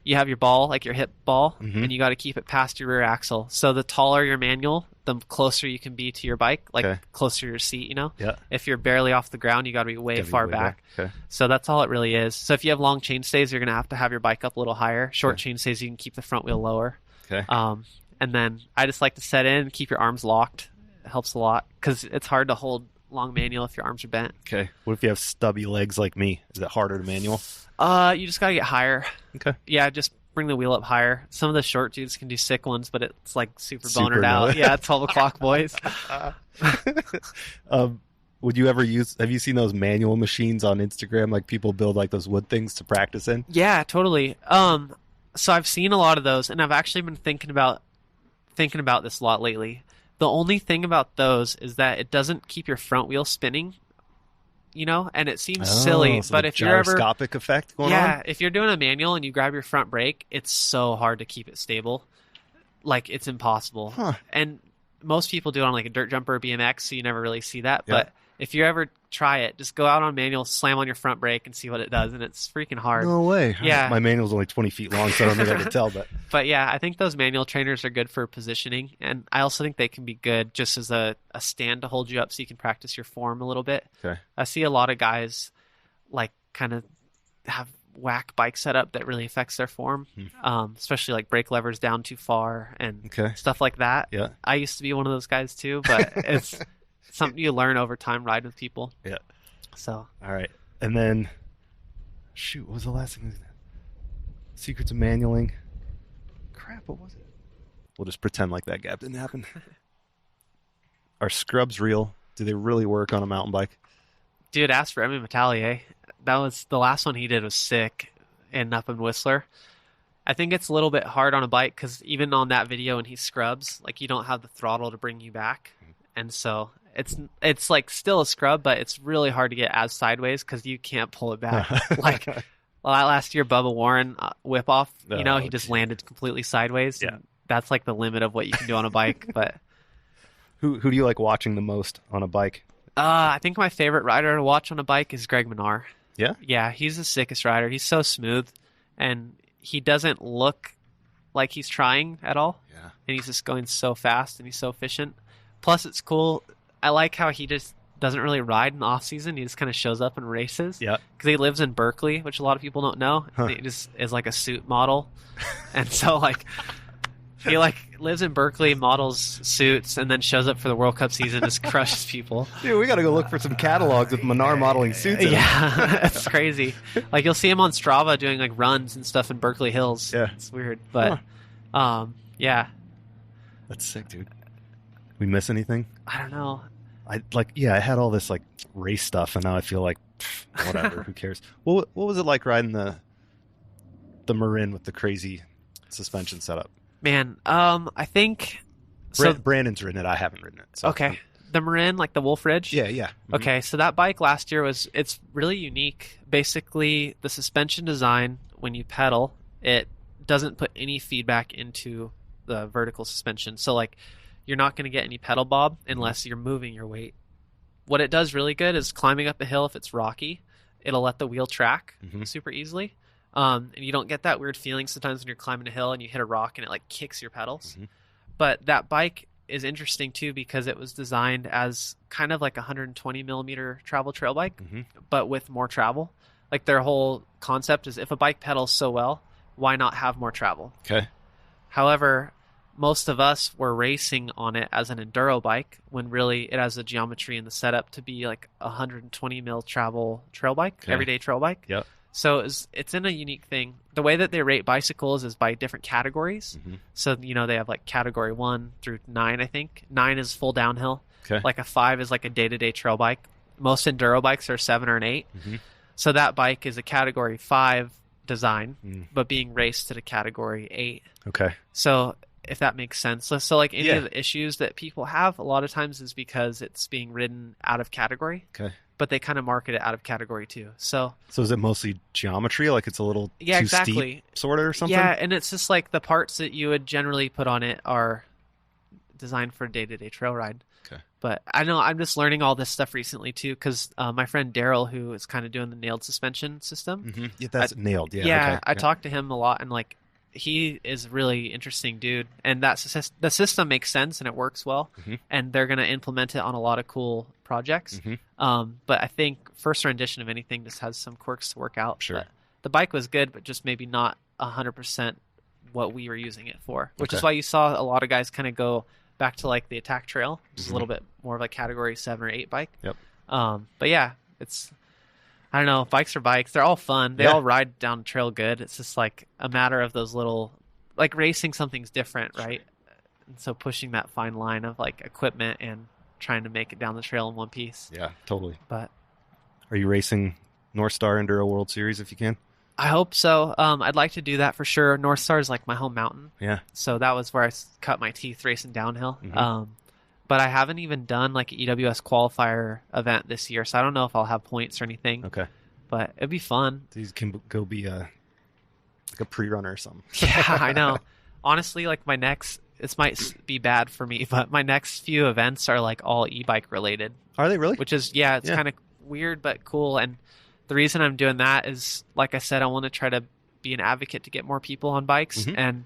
you have your ball, like your hip ball, and you got to keep it past your rear axle. So the taller your manual, the closer you can be to your bike, like closer to your seat, you know? Yeah. If you're barely off the ground, you got to be way far back. Okay. So that's all it really is. So if you have long chain stays, you're going to have your bike up a little higher. Short chain stays, you can keep the front wheel lower. Okay. And then I just like to set in, keep your arms locked. It helps a lot because it's hard to hold long manual if your arms are bent. Okay. What if you have stubby legs like me? Is it harder to manual? You just got to get higher. Okay. Yeah, just bring the wheel up higher. Some of the short dudes can do sick ones, but it's like super bonered out. Yeah, 12 o'clock boys. Would you ever have you seen those manual machines on Instagram? Like people build like those wood things to practice in? Yeah, totally. So I've seen a lot of those, and I've actually been thinking about this a lot lately. The only thing about those is that it doesn't keep your front wheel spinning, you know, and it seems silly, so but if you're ever gyroscopic effect going on? Yeah, if you're doing a manual and you grab your front brake, it's so hard to keep it stable. Like it's impossible. And most people do it on like a dirt jumper or BMX, so you never really see that. Yeah. But if you ever try it, just go out on manual, slam on your front brake and see what it does, and it's freaking hard. No way. Yeah. My manual's only 20 feet long, so I don't think I can tell. But yeah, I think those manual trainers are good for positioning, and I also think they can be good just as a stand to hold you up so you can practice your form a little bit. Okay. I see a lot of guys like kind of have whack bike setup that really affects their form, especially like brake levers down too far and stuff like that. Yeah. I used to be one of those guys too, but it's something you learn over time, ride with people. Yeah. So. All right. And then, shoot, what was the last thing? Secrets of manualing. Crap, what was it? We'll just pretend like that gap didn't happen. Are scrubs real? Do they really work on a mountain bike? Dude, ask for Emmy Metalier. That was the last one he did was sick up in Whistler. I think it's a little bit hard on a bike because even on that video when he scrubs, like you don't have the throttle to bring you back. And so it's like still a scrub, but it's really hard to get as sideways because you can't pull it back. Like last year, Bubba Warren whip off, he just landed completely sideways. Yeah. That's like the limit of what you can do on a bike. But who do you like watching the most on a bike? I think my favorite rider to watch on a bike is Greg Menard. Yeah? Yeah, he's the sickest rider. He's so smooth, and he doesn't look like he's trying at all. Yeah. And he's just going so fast, and he's so efficient. Plus, it's cool. I like how he just doesn't really ride in the off-season. He just kind of shows up and races. Yeah. Because he lives in Berkeley, which a lot of people don't know. Huh. He just is like a suit model. And so, like... He lives in Berkeley, models suits, and then shows up for the World Cup season, just crushes people. Dude, we got to go look for some catalogs with Menard modeling suits in Yeah, it's crazy. Like you'll see him on Strava doing like runs and stuff in Berkeley Hills. Yeah, it's weird, but yeah, that's sick, dude. We miss anything? I don't know. I had all this like race stuff, and now I feel like whatever. Who cares? What was it like riding the Marin with the crazy suspension setup? Man, I think Brandon's ridden it. I haven't ridden it. So. Okay, the Marin, like the Wolf Ridge. Yeah. Mm-hmm. Okay, so that bike last year it's really unique. Basically, the suspension design when you pedal, it doesn't put any feedback into the vertical suspension. So like, you're not going to get any pedal bob unless you're moving your weight. What it does really good is climbing up a hill. If it's rocky, it'll let the wheel track super easily. And you don't get that weird feeling sometimes when you're climbing a hill and you hit a rock and it like kicks your pedals. But that bike is interesting too because it was designed as kind of like a 120 millimeter travel trail bike, but with more travel. Like their whole concept is if a bike pedals so well, why not have more travel? Okay. However, most of us were racing on it as an enduro bike when really it has the geometry and the setup to be like a 120 mil travel trail bike, everyday trail bike. Yep. So it's in a unique thing. The way that they rate bicycles is by different categories. So, they have like category 1 through 9, I think. 9 is full downhill. Okay. Like a 5 is like a day-to-day trail bike. Most enduro bikes are 7 or an 8. So that bike is a category 5 design, but being raced at a category 8. Okay. So if that makes sense. So like any of the issues that people have a lot of times is because it's being ridden out of category. Okay. But they kind of market it out of category too. So is it mostly geometry? Like it's a little too steep, sort of, or something? Yeah, and it's just like the parts that you would generally put on it are designed for a day-to-day trail ride. Okay. But I know I'm just learning all this stuff recently too because my friend Daryl, who is kind of doing the nailed suspension system. Yeah, that's nailed. Yeah. Yeah, okay. I talked to him a lot, and like he is a really interesting dude, and the system makes sense and it works well, and they're going to implement it on a lot of cool projects. But I think first rendition of anything just has some quirks to work out. Sure. But the bike was good, but just maybe not 100% what we were using it for, which is why you saw a lot of guys kind of go back to like the Attack Trail, which is a little bit more of a category 7 or 8 bike. Yep. But yeah, I don't know. Bikes are bikes. They're all fun. They all ride down the trail good. It's just like a matter of those little, like racing something's different, right? And so pushing that fine line of like equipment and trying to make it down the trail in one piece. Yeah, totally. But are you racing North Star Enduro World Series if you can? I hope so. I'd like to do that for sure. North Star is like my home mountain. Yeah. So that was where I cut my teeth racing downhill. But I haven't even done like an EWS qualifier event this year, so I don't know if I'll have points or anything. Okay. But it'd be fun. These can go be like a pre-runner or something. Yeah, I know. Honestly, like this might be bad for me, but my next few events are like all e-bike related. Are they really? Which is, it's kind of weird but cool. And the reason I'm doing that is, like I said, I want to try to be an advocate to get more people on bikes. And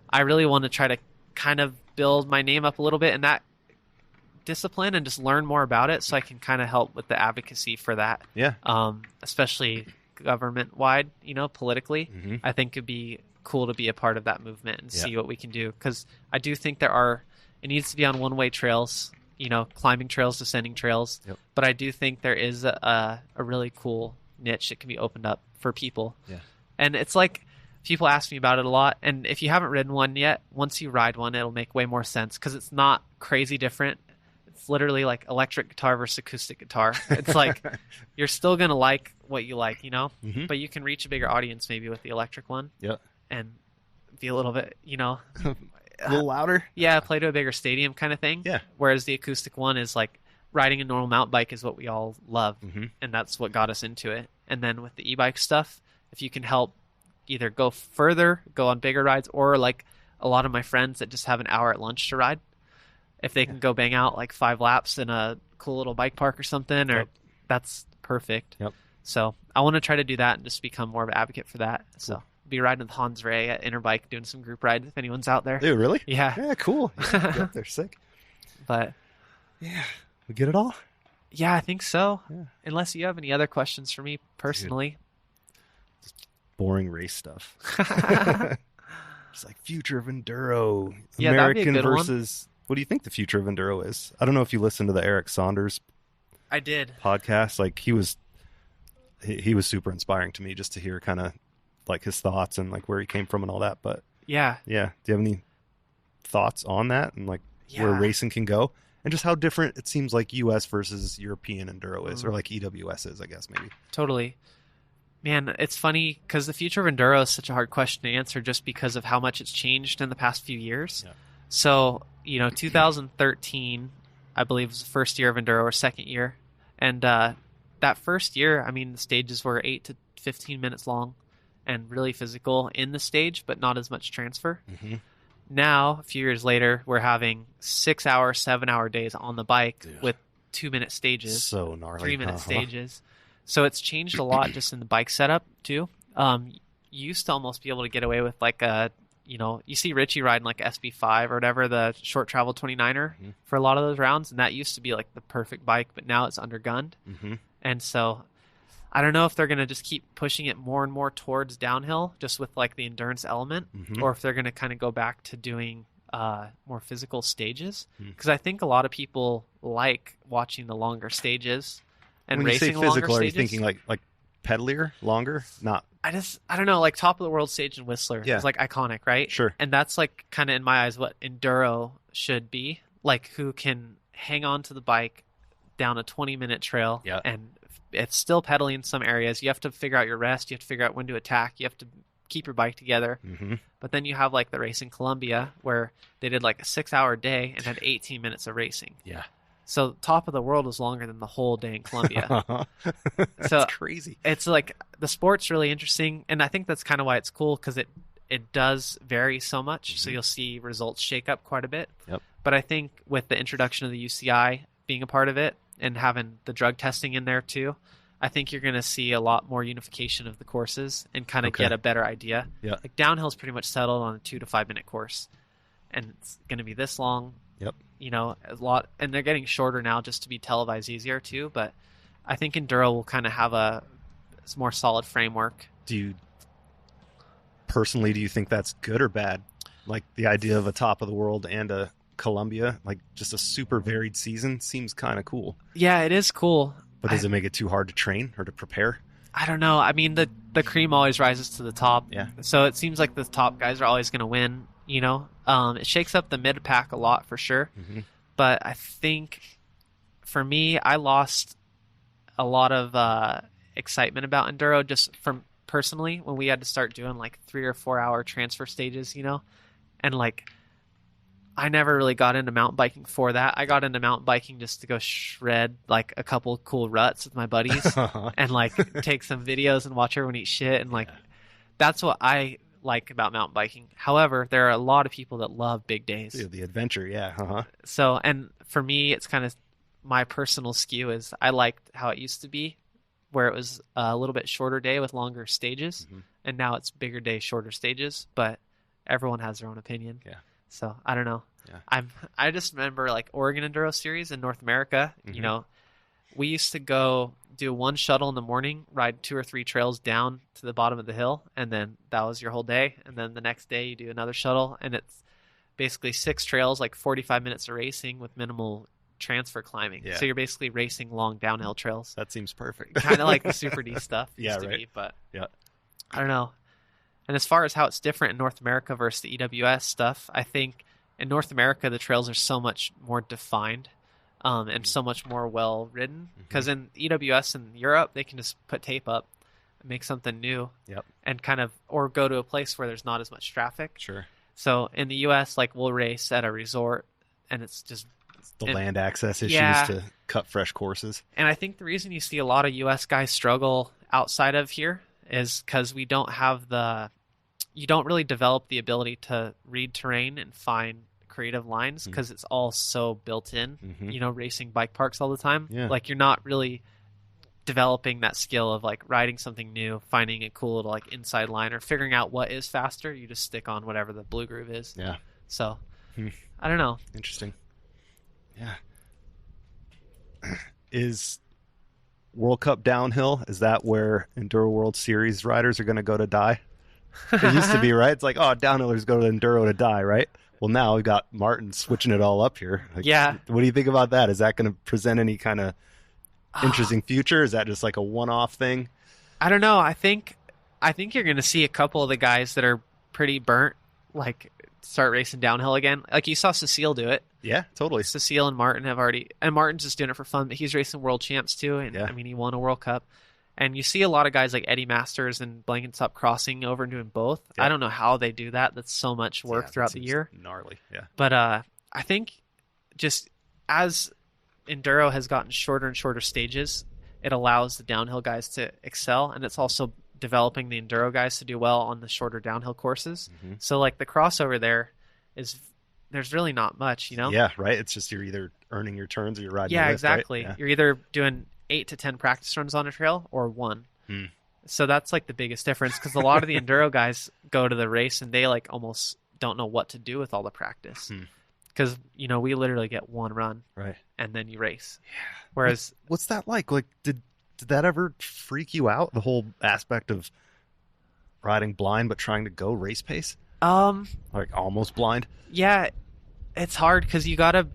I really want to try to kind of build my name up a little bit in that discipline and just learn more about it so I can kind of help with the advocacy for that. Yeah. Especially government wide, politically. Mm-hmm. I think it'd be cool to be a part of that movement and Yeah. see what we can do. Because I do think it needs to be on one-way trails, climbing trails, descending trails. Yep. But I do think there is a really cool niche that can be opened up for people. Yeah. And it's like, people ask me about it a lot. And if you haven't ridden one yet, once you ride one, it'll make way more sense because it's not crazy different. It's literally like electric guitar versus acoustic guitar. It's like you're still going to like what you like, Mm-hmm. but you can reach a bigger audience maybe with the electric one. Yep. And be a little bit, A little louder. yeah, play to a bigger stadium kind of thing. Yeah. Whereas the acoustic one is like riding a normal mountain bike is what we all love. Mm-hmm. And that's what got us into it. And then with the e-bike stuff, if you can help either go further, go on bigger rides, or like a lot of my friends that just have an hour at lunch to ride, if they can go bang out like 5 laps in a cool little bike park or something, or Yep. that's perfect. Yep. So I want to try to do that and just become more of an advocate for that. Cool. So be riding with Hans Ray at Interbike doing some group rides if anyone's out there. Dude, really? Yeah. Yeah, cool. Yeah, they're sick. But Yeah. We get it all? yeah, I think so. Yeah. Unless you have any other questions for me personally. Boring race stuff. It's like future of enduro, Yeah, that'd be a American good one. versus. What do you think the future of enduro is? I don't know if you listened to the Eric Saunders I did. podcast. Like he was super inspiring to me just to hear kind of like his thoughts and like where he came from and all that. But Yeah. yeah, do you have any thoughts on that and like where Yeah. racing can go and just how different it seems like U.S. versus European enduro is, or like EWS is, I guess maybe. Totally. Man, it's funny because the future of enduro is such a hard question to answer just because of how much it's changed in the past few years. Yeah. So, 2013, I believe, was the first year of enduro or second year. And that first year, I mean, the stages were 8 to 15 minutes long and really physical in the stage, but not as much transfer. Mm-hmm. Now, a few years later, we're having 6-hour, 7-hour days on the bike Dude. with 2-minute stages. So gnarly. 3-minute Uh-huh. stages. So it's changed a lot just in the bike setup too. You used to almost be able to get away with like you see Richie riding like SB5 or whatever, the short travel 29er Mhm. for a lot of those rounds. And that used to be like the perfect bike, but now it's undergunned. Mm-hmm. And so I don't know if they're going to just keep pushing it more and more towards downhill just with like the endurance element, Mhm. or if they're going to kind of go back to doing more physical stages. Hmm. Because I think a lot of people like watching the longer stages. And When you say racing the longer physical, are you stages. thinking like pedalier, longer? Not I don't know, like top of the world stage in Whistler Yeah. is like iconic, right? sure. And that's like kind of in my eyes what enduro should be, like who can hang on to the bike down a 20-minute trail. Yeah. And it's still pedaling in some areas. You have to figure out your rest. You have to figure out when to attack. You have to keep your bike together. Mm-hmm. But then you have like the race in Colombia where they did like a 6-hour day and had 18 minutes of racing. Yeah. So top of the world was longer than the whole day in Colombia. That's So- crazy. It's like the sport's really interesting, and I think that's kind of why it's cool because it does vary so much. So Mhm. you'll see results shake up quite a bit. Yep. But I think with the introduction of the UCI being a part of it and having the drug testing in there too, I think you're going to see a lot more unification of the courses and kind of Okay. get a better idea. Yeah. Like downhill's pretty much settled on a 2 to 5 minute course, and it's going to be this long. Yep. A lot, and they're getting shorter now just to be televised easier too. But I think enduro will kind of have a more solid framework. Do you think that's good or bad? Like the idea of a top of the world and a Columbia, like just a super varied season seems kind of cool. Yeah, it is cool. But does it make it too hard to train or to prepare? I don't know. I mean, the cream always rises to the top. Yeah. So it seems like the top guys are always going to win. It shakes up the mid pack a lot for sure. Mm-hmm. But I think for me, I lost a lot of excitement about enduro just from personally when we had to start doing like 3 or 4 hour transfer stages, and like I never really got into mountain biking for that. I got into mountain biking just to go shred like a couple cool ruts with my buddies and like take some videos and watch everyone eat shit. And like, that's what I like about mountain biking. However, there are a lot of people that love big days. Yeah, the adventure, yeah. Uh-huh. So, and for me, it's kind of my personal skew is I liked how it used to be where it was a little bit shorter day with longer stages. Mhm. And now it's bigger day, shorter stages, but everyone has their own opinion. Yeah. So I don't know. Yeah. I just remember like Oregon Enduro Series in North America, Mhm. we used to go do one shuttle in the morning, ride 2 or 3 trails down to the bottom of the hill, and then that was your whole day. And then the next day you do another shuttle, and it's basically 6 trails, like 45 minutes of racing with minimal transfer climbing. Yeah. So you're basically racing long downhill trails. That seems perfect. Kind of like the Super D stuff Yeah, used to right. be, but Yeah. I don't know. And as far as how it's different in North America versus the EWS stuff, I think in North America the trails are so much more defined and so much more well ridden. Because in EWS in Europe, they can just put tape up and make something new. Yep. And kind of, or go to a place where there's not as much traffic. Sure. So in the US, like we'll race at a resort, and it's just The land access issues Yeah. to cut fresh courses. And I think the reason you see a lot of US guys struggle outside of here is because we don't have you don't really develop the ability to read terrain and find creative lines because it's all so built in, racing bike parks all the time. Yeah. Like you're not really developing that skill of like riding something new, finding a cool little like inside line or figuring out what is faster. You just stick on whatever the blue groove is. Yeah. So I don't know. Interesting. Yeah. Is World Cup downhill, is that where Enduro World Series riders are going to go to die? It used to be, right? It's like, oh, downhillers go to Enduro to die, right? Well, now we've got Martin switching it all up here. Like, Yeah. What do you think about that? Is that going to present any kind of interesting future? Is that just like a one-off thing? I don't know. I think you're going to see a couple of the guys that are pretty burnt, like start racing downhill again. Like you saw Cecile do it. Yeah, totally. Cecile and Martin have already, and Martin's just doing it for fun, but he's racing world champs too. And Yeah. I mean, he won a World Cup. And you see a lot of guys like Eddie Masters and Blankensop crossing over and doing both. Yeah. I don't know how they do that. That's so much work Yeah, that throughout the seems year. Gnarly, yeah. But I think just as Enduro has gotten shorter and shorter stages, it allows the downhill guys to excel. And it's also developing the Enduro guys to do well on the shorter downhill courses. So like the crossover there's really not much, Yeah, right. It's just you're either earning your turns or you're riding Yeah, the lift, exactly. right? You're either doing 8 to 10 practice runs on a trail or 1. So that's like the biggest difference because a lot of the Enduro guys go to the race and they like almost don't know what to do with all the practice because we literally get 1 run Right. and then you race. Yeah. Whereas What's that like? Like, did that ever freak you out? The whole aspect of riding blind but trying to go race pace? Like almost blind? Yeah, it's hard because you have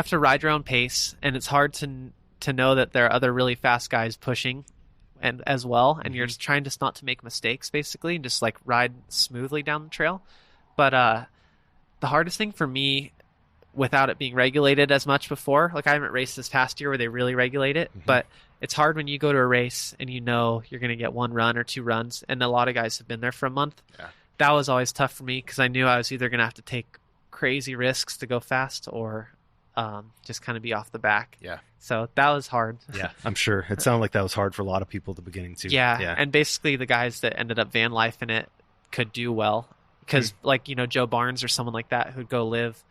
to ride your own pace, and it's hard to know that there are other really fast guys pushing and as well, and you're just trying just not to make mistakes basically and just like ride smoothly down the trail. But the hardest thing for me, without it being regulated as much before, like I haven't raced this past year where they really regulate it, but it's hard when you go to a race and you're going to get 1 run or 2 runs, and a lot of guys have been there for a month. Yeah. That was always tough for me because I knew I was either going to have to take crazy risks to go fast or just kind of be off the back. Yeah. So that was hard. Yeah, I'm sure. It sounded like that was hard for a lot of people at the beginning too. Yeah. And basically the guys that ended up van life in it could do well because Joe Barnes or someone like that who'd go live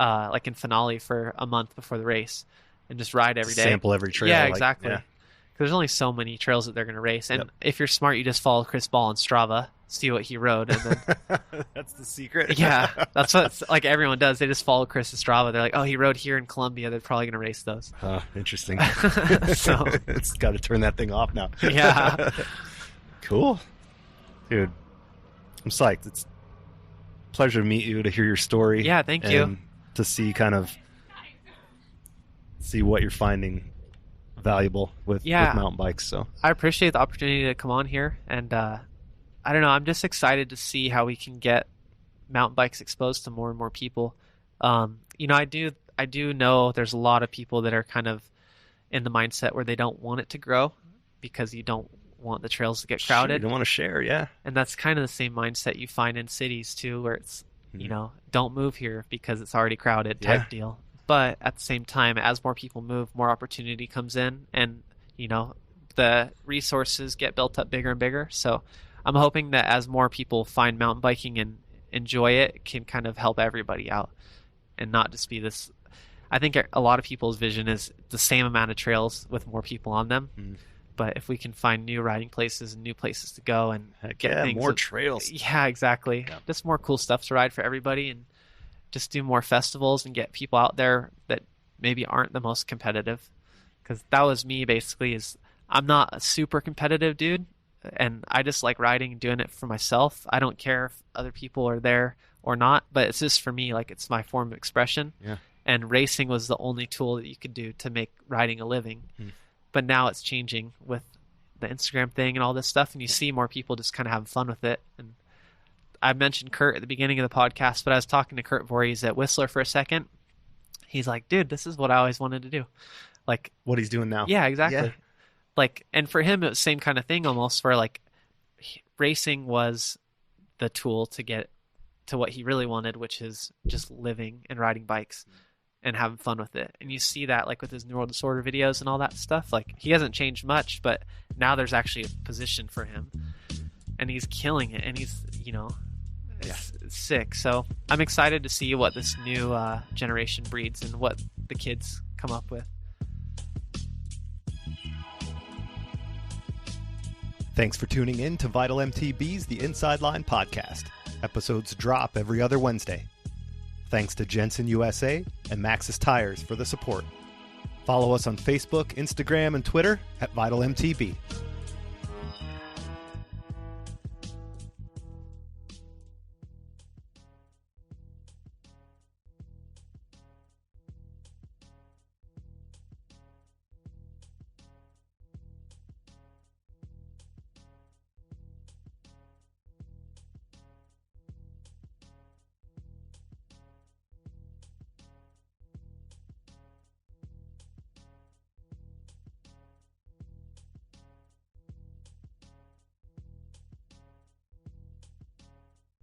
like in Finale for a month before the race and just ride every day. Sample every trail. Yeah, exactly. Because there's only so many trails that they're going to race. And if you're smart, you just follow Chris Ball on Strava, see what he rode. And then That's the secret. yeah, that's what like everyone does. They just follow Chris Strava. They're like, oh, he rode here in Colombia. They're probably going to race those. Interesting. So it's got to turn that thing off now. Yeah. Cool. Dude, I'm psyched. It's a pleasure to meet you, to hear your story. Yeah, thank you. And to see what you're finding valuable with mountain bikes. So I appreciate the opportunity to come on here, and I don't know, I'm just excited to see how we can get mountain bikes exposed to more and more people. I do know there's a lot of people that are kind of in the mindset where they don't want it to grow because you don't want the trails to get crowded. You don't want to share, yeah. And that's kind of the same mindset you find in cities too, where it's don't move here because it's already crowded type deal. But at the same time, as more people move, more opportunity comes in, and the resources get built up bigger and bigger. So I'm hoping that as more people find mountain biking and enjoy it, it can kind of help everybody out and not just be this. I think a lot of people's vision is the same amount of trails with more people on them. But if we can find new riding places and new places to go and get things more trails. Yeah, exactly. Yeah. Just more cool stuff to ride for everybody, and just do more festivals and get people out there that maybe aren't the most competitive. because that was me basically. Is I'm not a super competitive dude, and I just like riding and doing it for myself. I don't care if other people are there or not, but it's just for me, like it's my form of expression. Yeah. And racing was the only tool that you could do to make riding a living. But now it's changing with the Instagram thing and all this stuff, and you see more people just kind of having fun with it. And I mentioned Kurt at the beginning of the podcast, but I was talking to Kurt Voorhees at Whistler for a second. He's like, dude, this is what I always wanted to do. Like what he's doing now. Yeah, exactly. Yeah. Like, and for him, it was the same kind of thing almost, where like racing was the tool to get to what he really wanted, which is just living and riding bikes and having fun with it. And you see that like with his neural disorder videos and all that stuff. Like he hasn't changed much, but now there's actually a position for him, and he's killing it. And he's, it's sick. So I'm excited to see what this new generation breeds and what the kids come up with. Thanks for tuning in to Vital MTB's The Inside Line podcast. Episodes drop every other Wednesday. Thanks to Jensen USA and Maxxis Tires for the support. Follow us on Facebook, Instagram, and Twitter at Vital MTB.